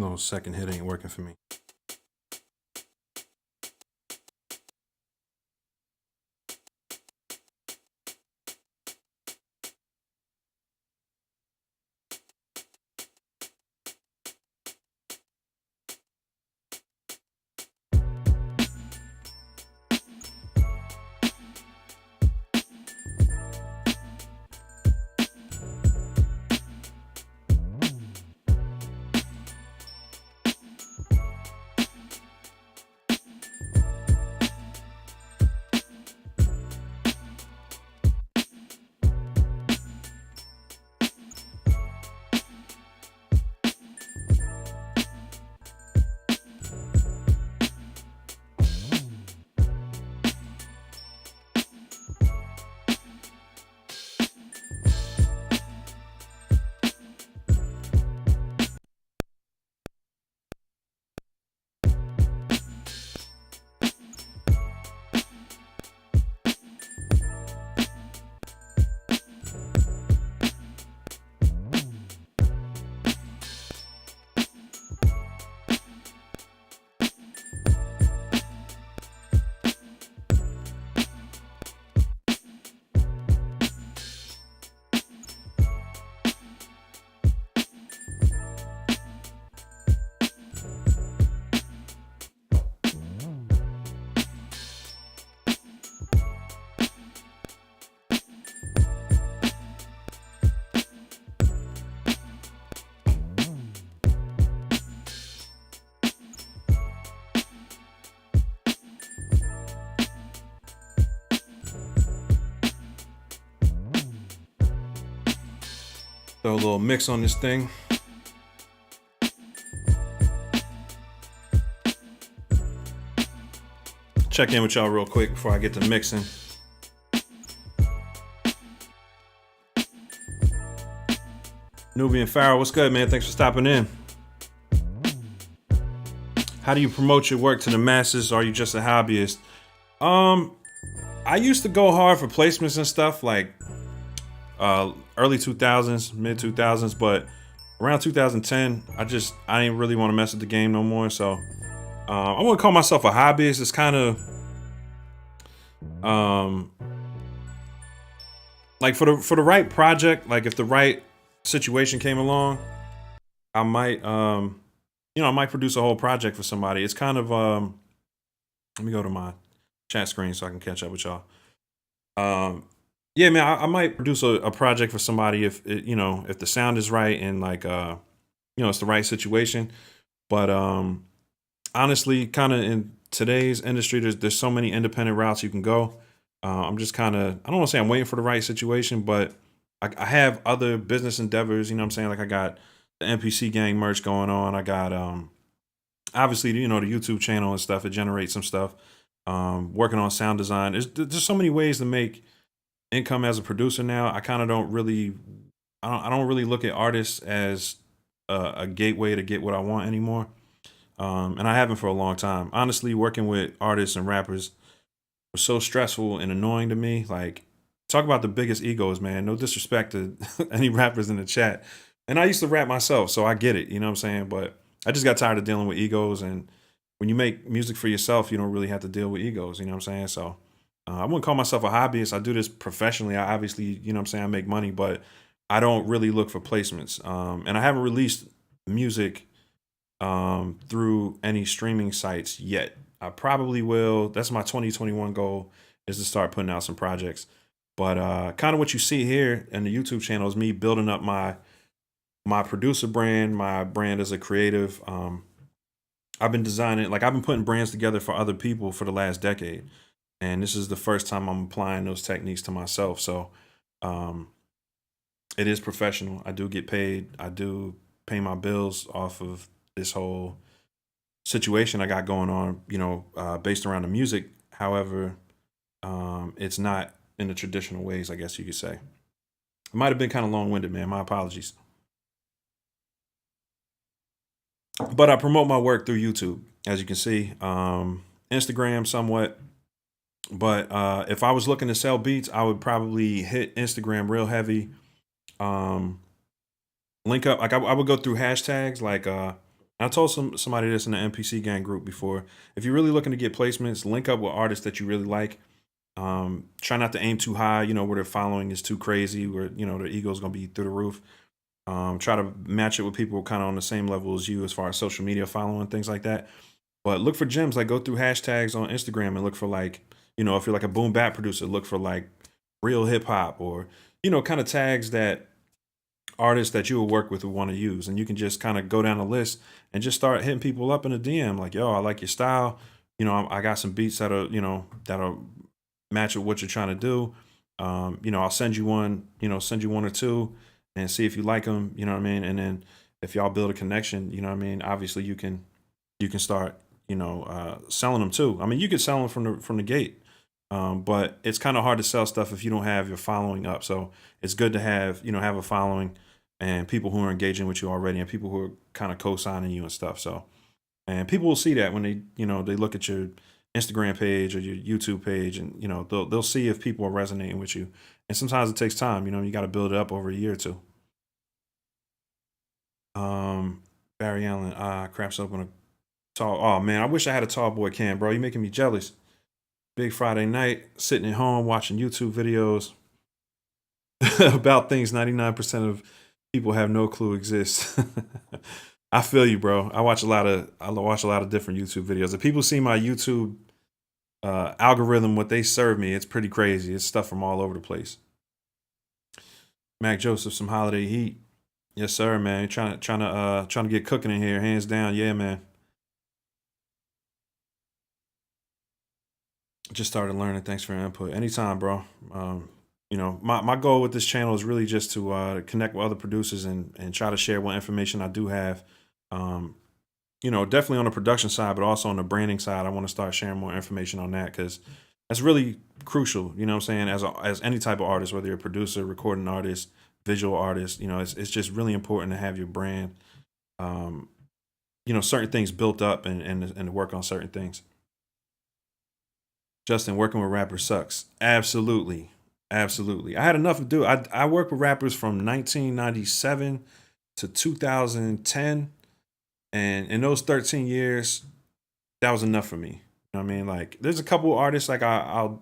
Speaker 1: little second hit ain't working for me. Throw a little mix on this thing. Check in with y'all real quick before I get to mixing. Nubian Farrell, what's good, man? Thanks for stopping in. How do you promote your work to the masses? Or are you just a hobbyist? I used to go hard for placements and stuff like early 2000s, mid 2000s, but around 2010, I didn't really want to mess with the game no more. So I wouldn't call myself a hobbyist. It's kind of like for the right project, like if the right situation came along, I might I might produce a whole project for somebody. It's kind of let me go to my chat screen so I can catch up with y'all. Yeah, man, I might produce a project for somebody if if the sound is right and like it's the right situation. But honestly, kind of in today's industry, there's so many independent routes you can go. I'm just kind of, I don't want to say I'm waiting for the right situation, but I have other business endeavors. You know what I'm saying? Like I got the MPC Gang merch going on. I got obviously the YouTube channel and stuff. It generates some stuff. Working on sound design. There's so many ways to make income as a producer now. I kind of don't really look at artists as a gateway to get what I want anymore. And I haven't for a long time. Honestly, working with artists and rappers was so stressful and annoying to me. Like, talk about the biggest egos, man. No disrespect to any rappers in the chat. And I used to rap myself, so I get it, you know what I'm saying? But I just got tired of dealing with egos. And when you make music for yourself, you don't really have to deal with egos, you know what I'm saying? So I wouldn't call myself a hobbyist. I do this professionally. I obviously, you know what I'm saying, I make money, but I don't really look for placements. And I haven't released music through any streaming sites yet. I probably will. That's my 2021 goal, is to start putting out some projects. But kind of what you see here in the YouTube channel is me building up my producer brand, my brand as a creative. I've been designing, like I've been putting brands together for other people for the last decade. And this is the first time I'm applying those techniques to myself. So it is professional. I do get paid. I do pay my bills off of this whole situation I got going on, based around the music. However, it's not in the traditional ways, I guess you could say. It might have been kind of long-winded, man. My apologies. But I promote my work through YouTube, as you can see. Instagram somewhat. But if I was looking to sell beats, I would probably hit Instagram real heavy. Link up, like I would go through hashtags like I told somebody this in the MPC Gang group before. If you're really looking to get placements, link up with artists that you really like. Try not to aim too high, where their following is too crazy, where, their ego's going to be through the roof. Try to match it with people kind of on the same level as you as far as social media following, things like that. But look for gems, like go through hashtags on Instagram and look for like, if you're like a Boom-Bap producer, look for like real hip hop or, kind of tags that artists that you will work with would want to use. And you can just kind of go down the list and just start hitting people up in a DM like, yo, I like your style. I got some beats that'll match with what you're trying to do. I'll send you one, send you one or two and see if you like them, you know what I mean? And then if y'all build a connection, you know what I mean? Obviously you can start, selling them too. I mean, you could sell them from the gate. But it's kind of hard to sell stuff if you don't have your following up. So it's good to have, have a following and people who are engaging with you already and people who are kind of co-signing you and stuff. So, and people will see that when they, they look at your Instagram page or your YouTube page and, they'll see if people are resonating with you. And sometimes it takes time, you got to build it up over a year or two. Barry Allen, craps open a tall. Oh man, I wish I had a tall boy cam, bro. You're making me jealous. Big Friday night, sitting at home watching YouTube videos about things 99% of people have no clue exist. I feel you, bro. I watch a lot of different YouTube videos. If people see my YouTube algorithm, what they serve me, it's pretty crazy. It's stuff from all over the place. Mac Joseph, some holiday heat. Yes, sir, man. Trying to get cooking in here, hands down. Yeah, man. Just started learning. Thanks for your input. Anytime, bro. My goal with this channel is really just to connect with other producers and try to share what information I do have. Definitely on the production side, but also on the branding side, I want to start sharing more information on that because that's really crucial. You know what I'm saying? As any type of artist, whether you're a producer, recording artist, visual artist, it's just really important to have your brand, certain things built up and work on certain things. Justin, working with rappers sucks. Absolutely. Absolutely. I had enough to do. I worked with rappers from 1997 to 2010. And in those 13 years, that was enough for me. You know what I mean? Like, there's a couple artists like I'll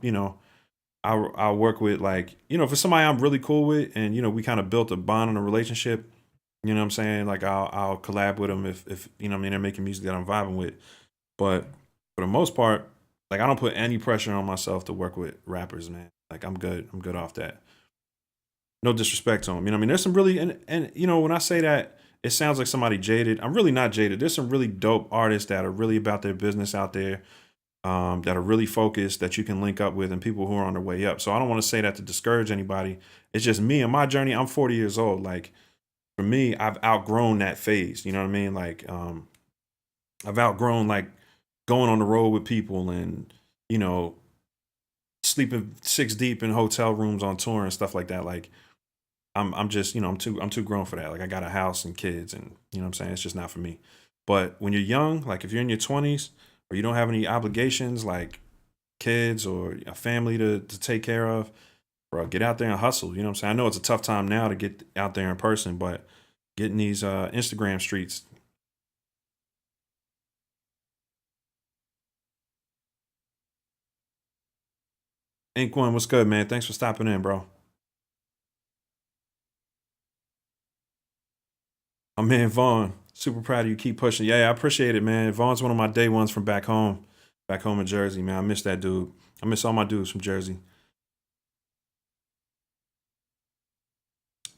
Speaker 1: work with, like, for somebody I'm really cool with and, we kind of built a bond and a relationship, you know what I'm saying? Like, I'll collab with them if they're making music that I'm vibing with. But for the most part, like, I don't put any pressure on myself to work with rappers, man. Like, I'm good. I'm good off that. No disrespect to them. You know what I mean? There's some really, and when I say that, it sounds like somebody jaded. I'm really not jaded. There's some really dope artists that are really about their business out there, that are really focused, that you can link up with, and people who are on their way up. So I don't want to say that to discourage anybody. It's just me and my journey. I'm 40 years old. Like, for me, I've outgrown that phase. You know what I mean? Like, I've outgrown, like, going on the road with people and, sleeping 6 deep in hotel rooms on tour and stuff like that. Like, I'm just, I'm too grown for that. Like, I got a house and kids and, you know what I'm saying? It's just not for me. But when you're young, like if you're in your 20s or you don't have any obligations like kids or a family to take care of, bro, get out there and hustle. You know what I'm saying? I know it's a tough time now to get out there in person, but getting these Instagram streets. Ink One, what's good, man? Thanks for stopping in, bro. My man Vaughn, super proud of you. Keep pushing. Yeah, I appreciate it, man. Vaughn's one of my day ones from back home in Jersey, man. I miss that dude. I miss all my dudes from Jersey.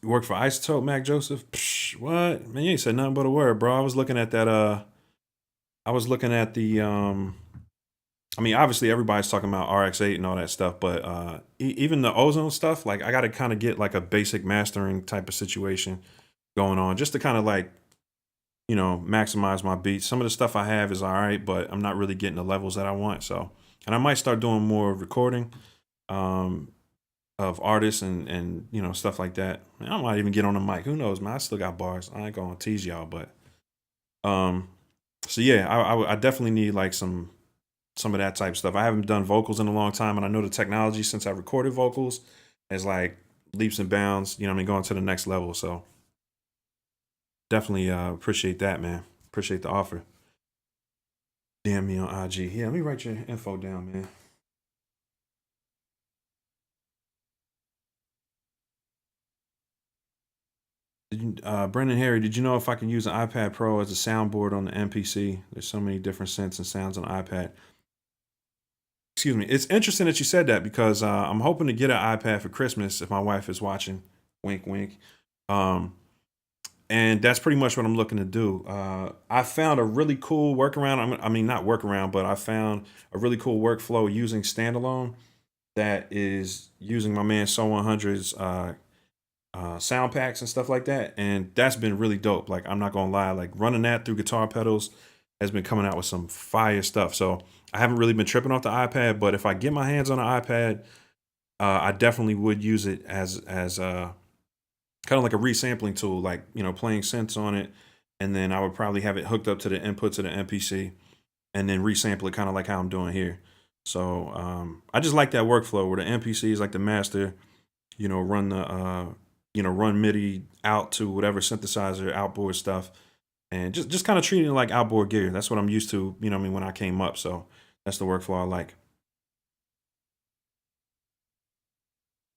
Speaker 1: You work for Isotope, Mac Joseph? Psh, what? Man, you ain't said nothing but a word, bro. I was looking at that, I was looking at the, I mean, obviously everybody's talking about RX8 and all that stuff, but even the ozone stuff, like I got to kind of get like a basic mastering type of situation going on just to kind of like, maximize my beats. Some of the stuff I have is all right, but I'm not really getting the levels that I want. So, and I might start doing more recording of artists and stuff like that. I might even get on the mic. Who knows, man? I still got bars. I ain't gonna tease y'all, but so yeah, I definitely need like some of that type of stuff. I haven't done vocals in a long time, and I know the technology since I recorded vocals is like leaps and bounds. Going to the next level. So definitely appreciate that, man. Appreciate the offer. DM me on IG. Yeah, let me write your info down, man. Brendan Harry, did you know if I can use an iPad Pro as a soundboard on the MPC? There's so many different synths and sounds on the iPad. Excuse me. It's interesting that you said that because I'm hoping to get an iPad for Christmas if my wife is watching. Wink, wink. And that's pretty much what I'm looking to do. I found a really cool workaround. I mean, not workaround, but I found a really cool workflow using standalone that is using my man So 100's sound packs and stuff like that. And that's been really dope. Like, I'm not gonna lie, like running that through guitar pedals has been coming out with some fire stuff. So I haven't really been tripping off the iPad, but if I get my hands on an iPad, I definitely would use it as kind of like a resampling tool, like, you know, playing synths on it. And then I would probably have it hooked up to the inputs of the MPC and then resample it kind of like how I'm doing here. So I just like that workflow where the MPC is like the master, you know, run the, run MIDI out to whatever synthesizer, outboard stuff. And just kind of treating it like outboard gear. That's what I'm used to, you know what I mean, when I came up. So that's the workflow I like.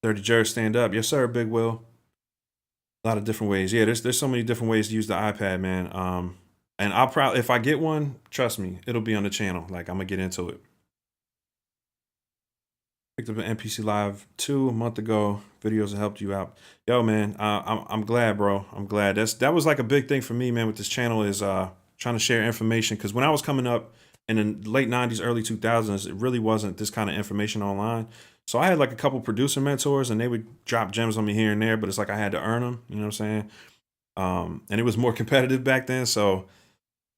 Speaker 1: 30 Jerry, stand up. Yes, sir, Big Will. A lot of different ways. Yeah, there's so many different ways to use the iPad, man. And I'll probably, if I get one, trust me, it'll be on the channel. Like, I'm gonna get into it. Picked up an MPC Live 2 a month ago. Videos have helped you out. Yo, man, I'm glad, bro. I'm glad. That was like a big thing for me, man, with this channel is trying to share information. Because when I was coming up in the late 90s, early 2000s, it really wasn't this kind of information online. So I had like a couple producer mentors and they would drop gems on me here and there, but it's like I had to earn them, you know what I'm saying? And it was more competitive back then. So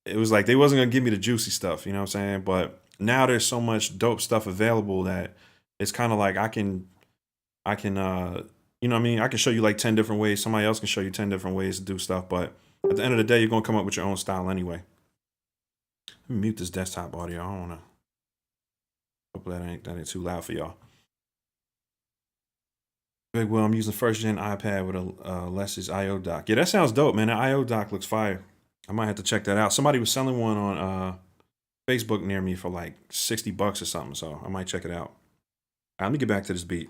Speaker 1: it was like they wasn't gonna give me the juicy stuff, you know what I'm saying? But now there's so much dope stuff available that it's kind of like I can, you know what I mean? I can show you like 10 different ways. Somebody else can show you 10 different ways to do stuff. But at the end of the day, you're gonna come up with your own style anyway. Let me mute this desktop audio. I don't wanna, hope that ain't too loud for y'all. Big Will, I'm using first gen iPad with a Les's IO dock. Yeah, that sounds dope, man. The IO dock looks fire. I might have to check that out. Somebody was selling one on Facebook near me for like 60 bucks or something, so I might check it out. Let me get back to this beat.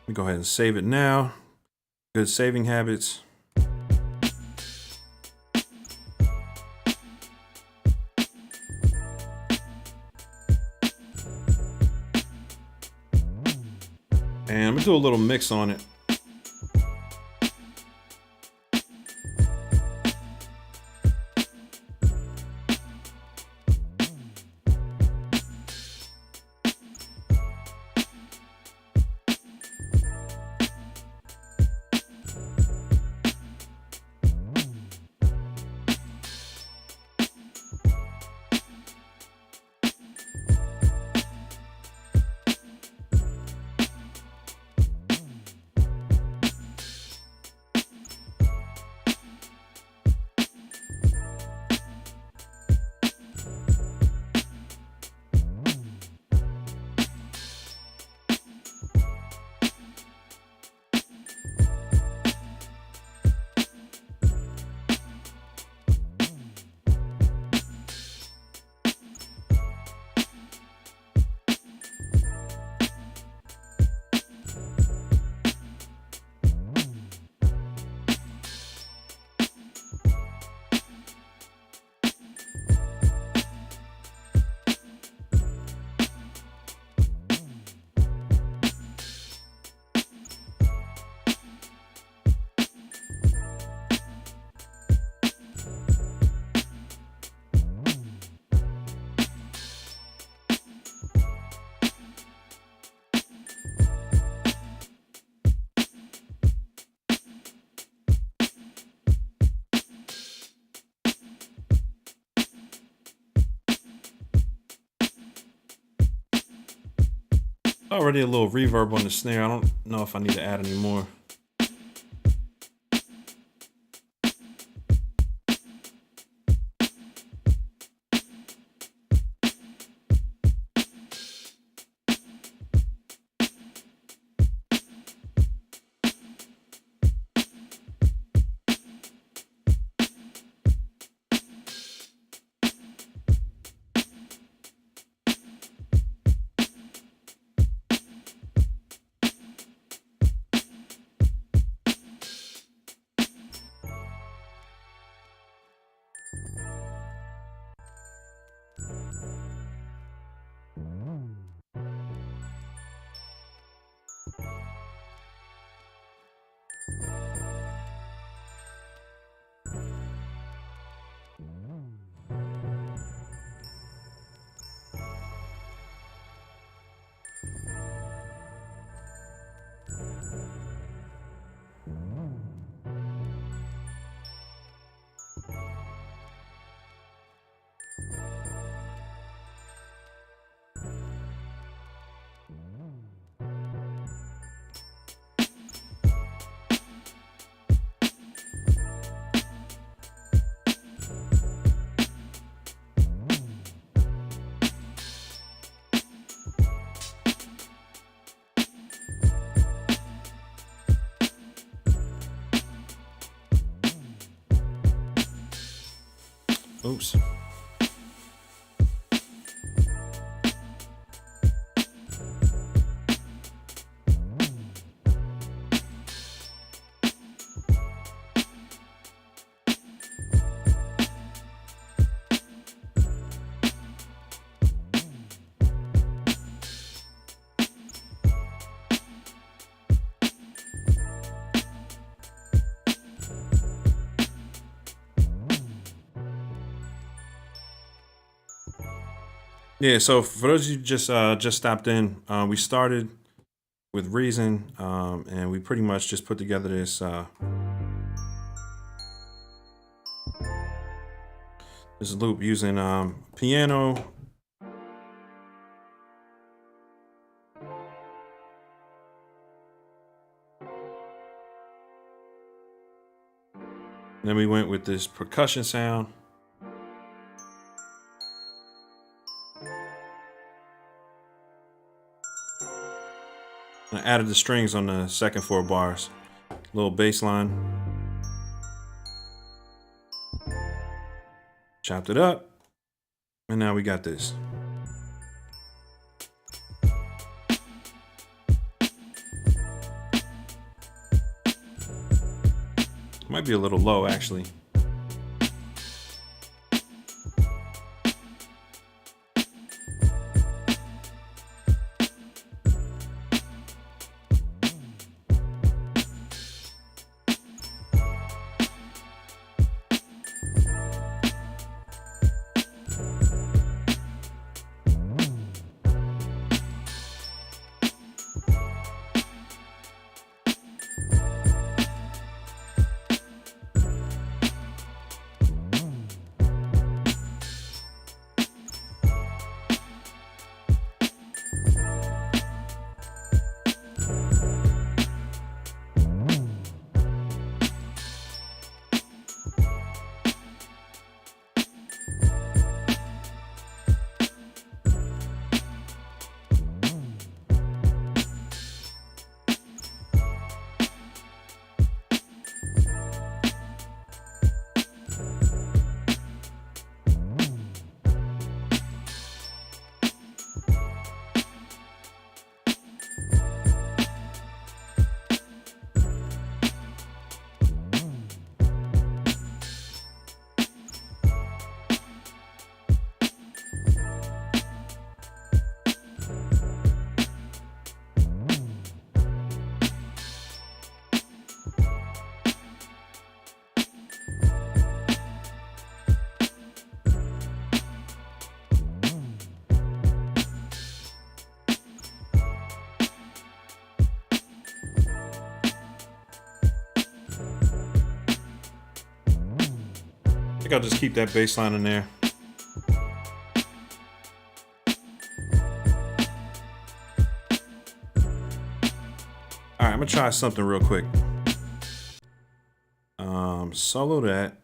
Speaker 1: Let me go ahead and save it now. Good saving habits. And I'm gonna do a little mix on it. Already a little reverb on the snare. I don't know if I need to add any more. Oops. Yeah, so for those of you just stopped in, we started with Reason, and we pretty much just put together this this loop using piano, then we went with this percussion sound. I added the strings on the second 4 bars, little bass line. Chopped it up, and now we got this. Might be a little low, actually. I think I'll just keep that bass line in there. All right, I'm gonna try something real quick. Solo that,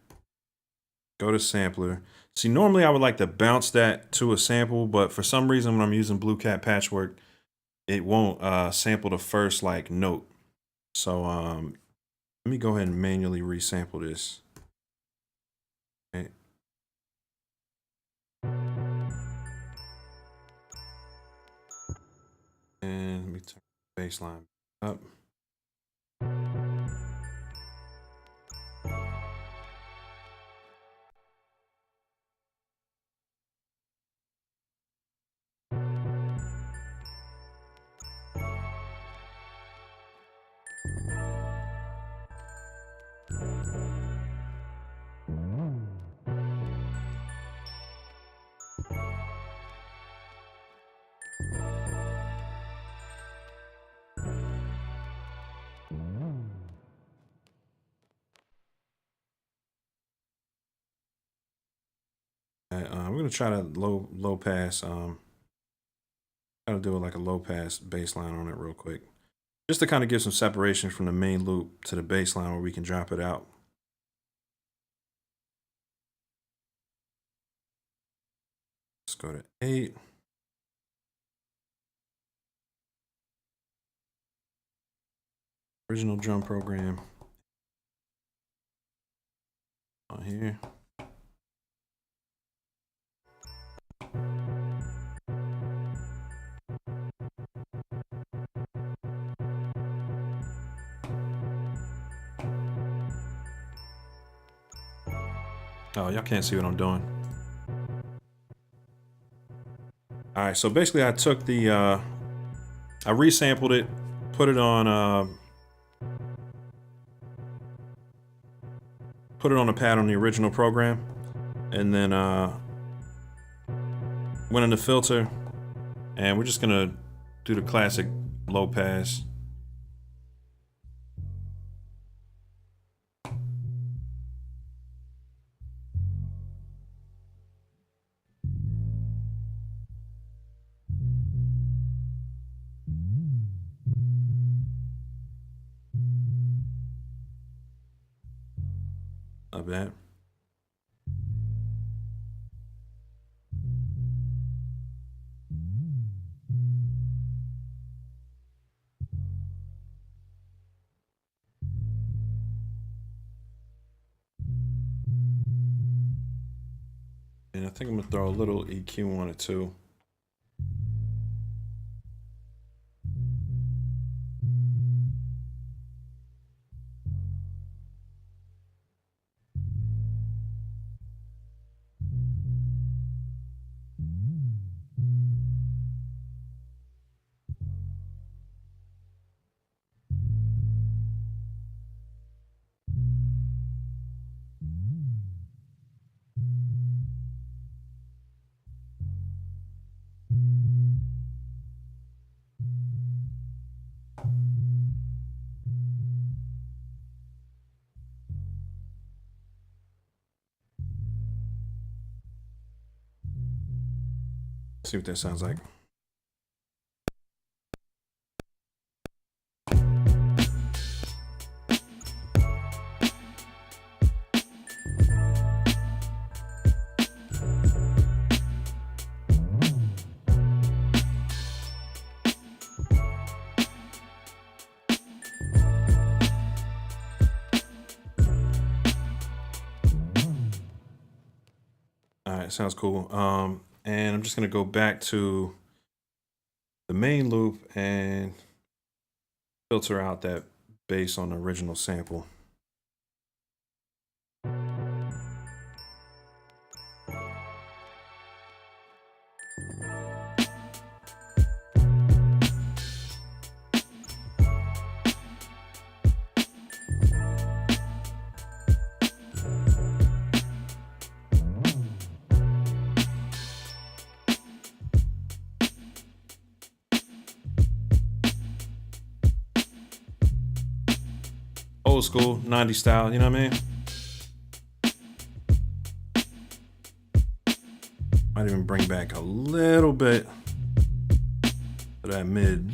Speaker 1: go to sampler. See, normally I would like to bounce that to a sample, but for some reason when I'm using Blue Cat Patchwork, it won't sample the first like note. So let me go ahead and manually resample this. Okay. And let me turn the bass line up. I'm gonna try to low pass. Try to do it like a low pass bass line on it real quick, just to kind of give some separation from the main loop to the bass line where we can drop it out. Let's go to 8. Original drum program on here. Oh, y'all can't see what I'm doing. All right, so basically I took the, I resampled it, put it on a pad on the original program, and then went in the filter, and we're just gonna do the classic low pass. Not bad. And I think I'm gonna throw a little EQ on it too. See what that sounds like. All right, sounds cool. And I'm just gonna go back to the main loop and filter out that bass on the original sample. Old school, 90s style, you know what I mean? Might even bring back a little bit of that mid.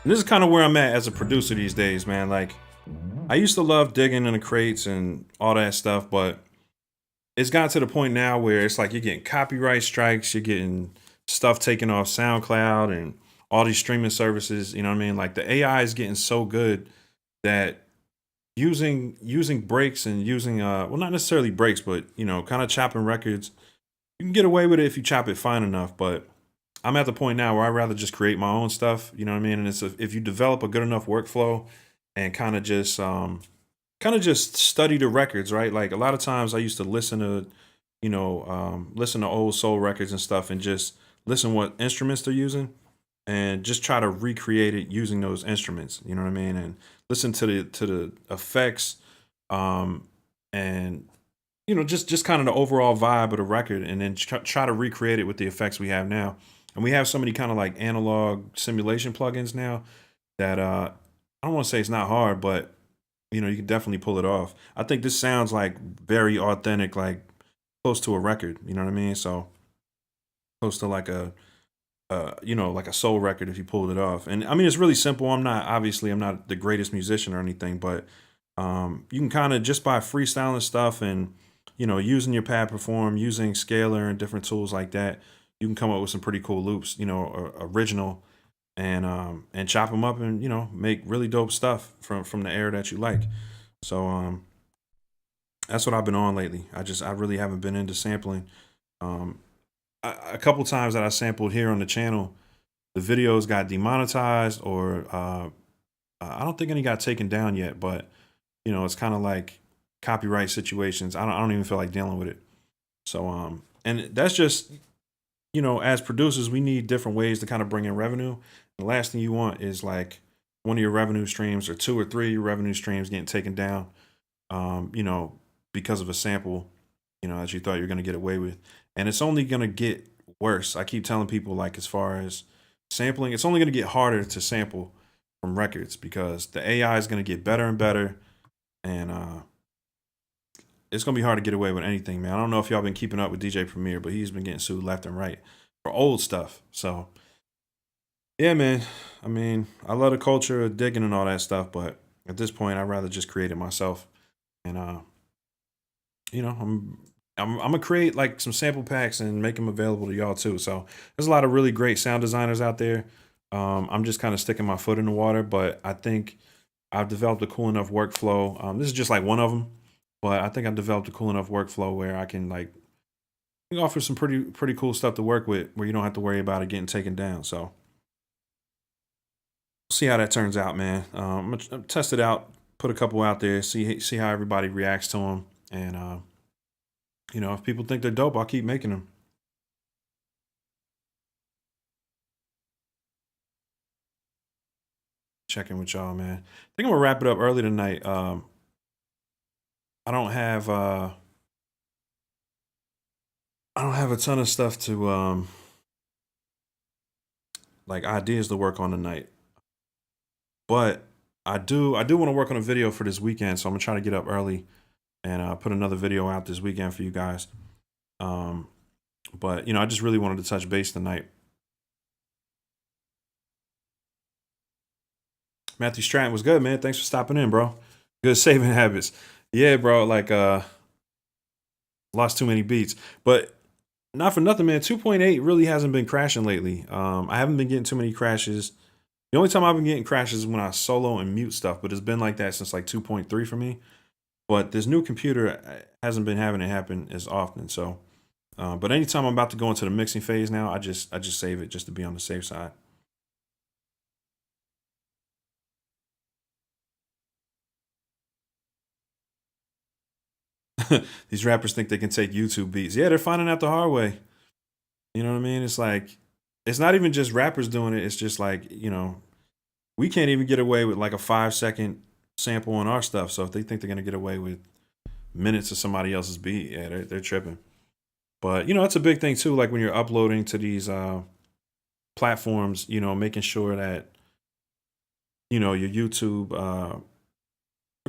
Speaker 1: And this is kind of where I'm at as a producer these days, man. Like, I used to love digging in the crates and all that stuff, but it's gotten to the point now where it's like you're getting copyright strikes, you're getting stuff taken off SoundCloud and all these streaming services, you know what I mean? Like, the AI is getting so good that using breaks and using well, not necessarily breaks, but you know, kind of chopping records, you can get away with it if you chop it fine enough. But I'm at the point now where I'd rather just create my own stuff, you know what I mean? And it's if you develop a good enough workflow and kind of just study the records, right? Like, a lot of times I used to listen to, you know, listen to old soul records and stuff and just listen what instruments they're using and just try to recreate it using those instruments, you know what I mean? And listen to the effects, and you know, just kind of the overall vibe of the record, and then try to recreate it with the effects we have now. And we have so many kind of like analog simulation plugins now that I don't want to say it's not hard, but you know, you can definitely pull it off. I think this sounds like very authentic, like close to a record, you know what I mean? So close to like a you know, like a soul record if you pulled it off. And I mean, it's really simple. I'm not the greatest musician or anything, but you can kind of just by freestyling stuff and using your pad perform, using scalar and different tools like that, you can come up with some pretty cool loops, original, and chop them up and make really dope stuff from the era that you like. So that's what I've been on lately. I really haven't been into sampling. A couple times that I sampled here on the channel, the videos got demonetized, or I don't think any got taken down yet, but it's kind of like copyright situations. I don't even feel like dealing with it. So and that's just, as producers, we need different ways to kind of bring in revenue. The last thing you want is like one of your revenue streams or 2 or 3 revenue streams getting taken down, because of a sample, that you thought you were going to get away with. And it's only going to get worse. I keep telling people, like, as far as sampling, it's only going to get harder to sample from records because the AI is going to get better and better. And it's going to be hard to get away with anything, man. I don't know if y'all been keeping up with DJ Premier, but he's been getting sued left and right for old stuff. So, yeah, man. I mean, I love the culture of digging and all that stuff, but at this point, I'd rather just create it myself. And, I'm gonna create like some sample packs and make them available to y'all too. So there's a lot of really great sound designers out there. I'm just kind of sticking my foot in the water, but I think I've developed a cool enough workflow. This is just like one of them, but I think I've developed a cool enough workflow where I can offer some pretty cool stuff to work with, where you don't have to worry about it getting taken down. So we'll see how that turns out, man. I'm gonna test it out, put a couple out there, see how everybody reacts to them, and if people think they're dope, I'll keep making them. Checking with y'all, man. I think I'm gonna wrap it up early tonight. I don't have a ton of stuff to like ideas to work on tonight, but I do want to work on a video for this weekend, so I'm gonna try to get up early and put another video out this weekend for you guys. But I just really wanted to touch base tonight. Matthew Stratton was good, man. Thanks for stopping in, bro. Good saving habits. Yeah, bro. Like lost too many beats, but not for nothing, man. 2.8 really hasn't been crashing lately. I haven't been getting too many crashes. The only time I've been getting crashes is when I solo and mute stuff, but it's been like that since like 2.3 for me. But this new computer hasn't been having it happen as often. So, but anytime I'm about to go into the mixing phase now, I just save it just to be on the safe side. These rappers think they can take YouTube beats. Yeah, they're finding out the hard way. You know what I mean? It's like, it's not even just rappers doing it. It's just like, we can't even get away with like a 5-second sample on our stuff. So if they think they're going to get away with minutes of somebody else's beat, yeah, they're tripping. But, it's a big thing too. Like when you're uploading to these platforms, making sure that, your YouTube, I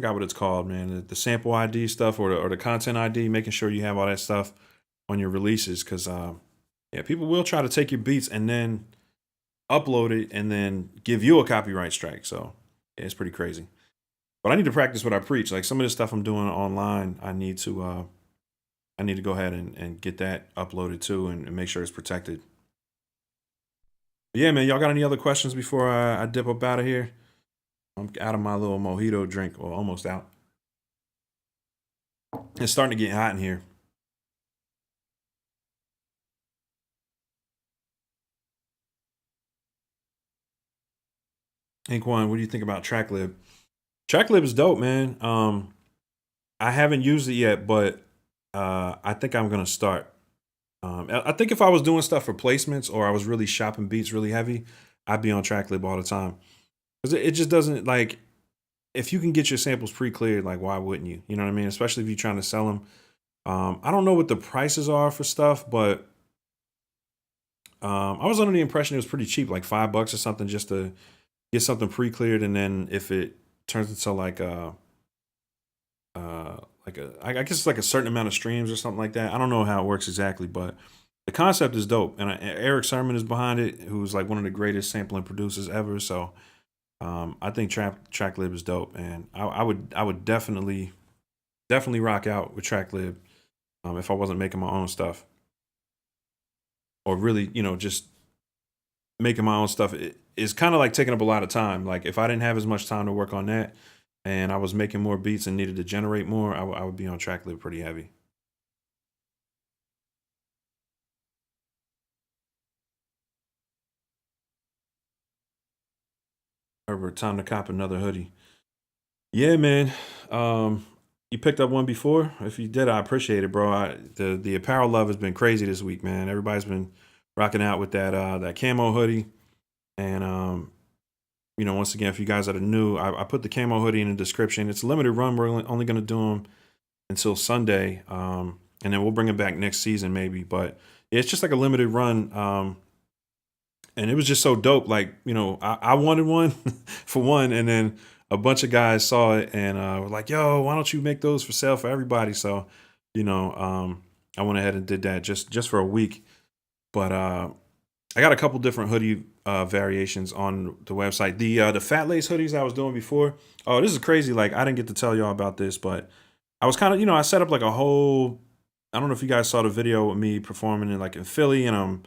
Speaker 1: forgot what it's called, man, the sample ID stuff or the content ID, making sure you have all that stuff on your releases. Cause yeah, people will try to take your beats and then upload it and then give you a copyright strike. So yeah, it's pretty crazy. But I need to practice what I preach. Like some of the stuff I'm doing online, I need to go ahead and get that uploaded too and make sure it's protected. But yeah, man, y'all got any other questions before I dip up out of here? I'm out of my little mojito drink, or almost out. It's starting to get hot in here. Ink One, what do you think about TrackLib? TrackLib is dope, man. I haven't used it yet, but I think I'm gonna start. I think if I was doing stuff for placements or I was really shopping beats really heavy, I'd be on TrackLib all the time. Because it just doesn't, like, if you can get your samples pre-cleared, like, why wouldn't you? You know what I mean? Especially if you're trying to sell them. I don't know what the prices are for stuff, but I was under the impression it was pretty cheap, like $5 or something, just to get something pre-cleared. And then if it turns into like I guess it's like a certain amount of streams or something like that. I don't know how it works exactly, but the concept is dope. And Eric Sermon is behind it, who's like one of the greatest sampling producers ever. So I think TrackLib is dope, and I would definitely rock out with TrackLib if I wasn't making my own stuff, or really, just making my own stuff. It's kind of like taking up a lot of time. Like if I didn't have as much time to work on that, and I was making more beats and needed to generate more, I would be on track live pretty heavy. Herbert, time to cop another hoodie. Yeah, man. You picked up one before? If you did, I appreciate it, bro. The apparel love has been crazy this week, man. Everybody's been rocking out with that camo hoodie. And once again, if you guys that are new, I put the camo hoodie in the description. It's a limited run. We're only going to do them until Sunday, and then we'll bring it back next season maybe. But yeah, it's just like a limited run. And it was just so dope. Like, I wanted one for one, and then a bunch of guys saw it and were like, yo, why don't you make those for sale for everybody? So, I went ahead and did that just for a week. But I got a couple different hoodie variations on the website. The fat lace hoodies I was doing before. Oh, this is crazy. Like, I didn't get to tell y'all about this, but I was kind of, I set up like a whole, I don't know if you guys saw the video with me performing in Philly, and I'm,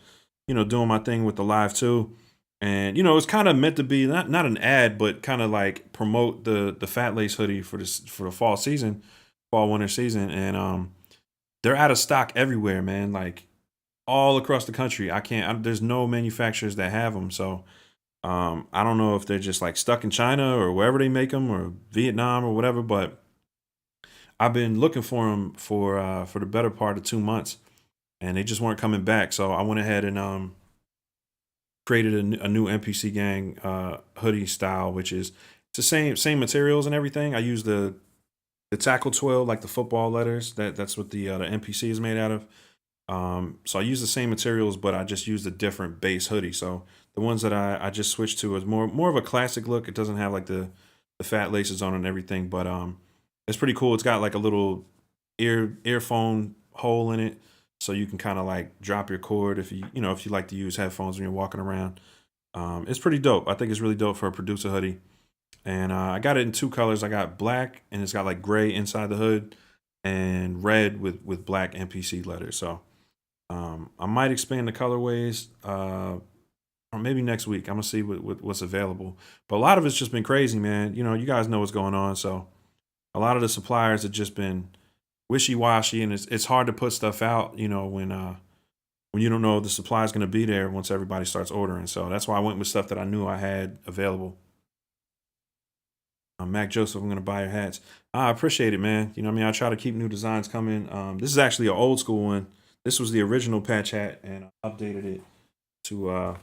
Speaker 1: doing my thing with the live too. And, it's kind of meant to be not an ad, but kind of like promote the fat lace hoodie for the fall winter season. And they're out of stock everywhere, man. Like all across the country. There's no manufacturers that have them. So I don't know if they're just like stuck in China or wherever they make them, or Vietnam or whatever, but I've been looking for them for the better part of 2 months, and they just weren't coming back. So I went ahead and created a new MPC Gang hoodie style, which is it's the same materials and everything. I use the tackle twill, like the football letters. That's what the MPC is made out of. So I use the same materials, but I just used a different base hoodie. So the ones that I just switched to is more of a classic look. It doesn't have like the fat laces on and everything, but it's pretty cool. It's got like a little earphone hole in it, so you can kind of like drop your cord if you like to use headphones when you're walking around. It's pretty dope. I think it's really dope for a producer hoodie. And I got it in 2 colors. I got black, and it's got like gray inside the hood, and red with black MPC letters. So I might expand the colorways, or maybe next week. I'm gonna see what's available. But a lot of it's just been crazy, man. You guys know what's going on. So a lot of the suppliers have just been wishy-washy, and it's hard to put stuff out, when you don't know the supply is going to be there once everybody starts ordering. So that's why I went with stuff that I knew I had available. Mac Joseph, I'm going to buy your hats. I appreciate it, man. I try to keep new designs coming. This is actually an old school one. This was the original patch hat, and I updated it to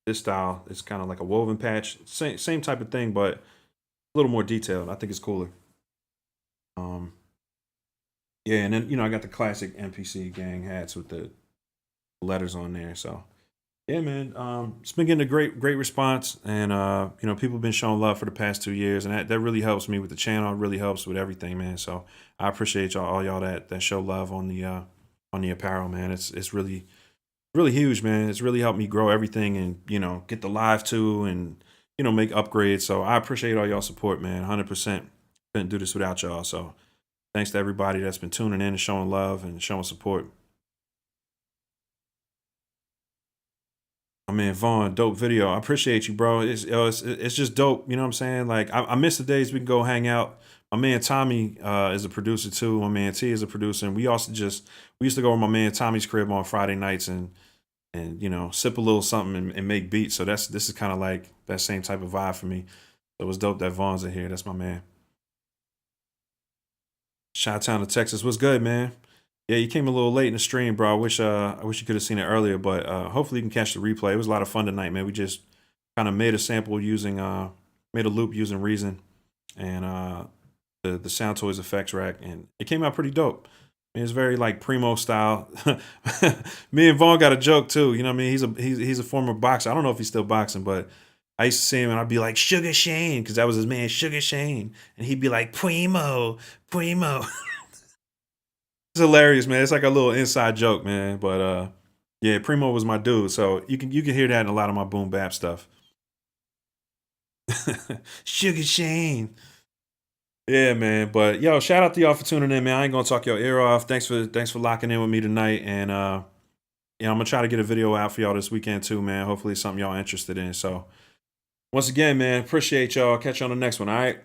Speaker 1: this style. It's kind of like a woven patch. Same type of thing, but a little more detailed. I think it's cooler. Yeah, and then I got the classic MPC Gang hats with the letters on there. So yeah, man, it's been getting a great response, and people have been showing love for the past 2 years, and that really helps me with the channel. It really helps with everything, man. So I appreciate all y'all that show love on the apparel, man. It's really huge, man. It's really helped me grow everything, and get the live too, and make upgrades. So I appreciate all y'all support, man. 100%. Couldn't do this without y'all. So thanks to everybody that's been tuning in and showing love and showing support. I mean, Vaughn, dope video. I appreciate you, bro. It's just dope. You know what I'm saying? Like, I miss the days we can go hang out. My man Tommy is a producer too. My man T is a producer, and we used to go to my man Tommy's crib on Friday nights and sip a little something and make beats. So this is kind of like that same type of vibe for me. So it was dope that Vaughn's in here. That's my man. Chi-town to Texas. What's good, man? Yeah, you came a little late in the stream, bro. I wish you could have seen it earlier, but hopefully you can catch the replay. It was a lot of fun tonight, man. We just kind of made a sample made a loop using Reason and the Soundtoys EffectRack, and it came out pretty dope. It's very like primo style. Me and Vaughn got a joke too. You know what I mean? He's a former boxer. I don't know if he's still boxing, but I used to see him and I'd be like, Sugar Shane, because that was his man, Sugar Shane. And he'd be like, Primo. It's hilarious, man. It's like a little inside joke, man. But yeah, Primo was my dude. So you can hear that in a lot of my Boom-Bap stuff. Sugar Shane. Yeah, man. But yo, shout out to y'all for tuning in, man. I ain't gonna talk your ear off. Thanks for locking in with me tonight. And yeah, I'm gonna try to get a video out for y'all this weekend too, man. Hopefully it's something y'all interested in. So once again, man, appreciate y'all. Catch you on the next one. All right.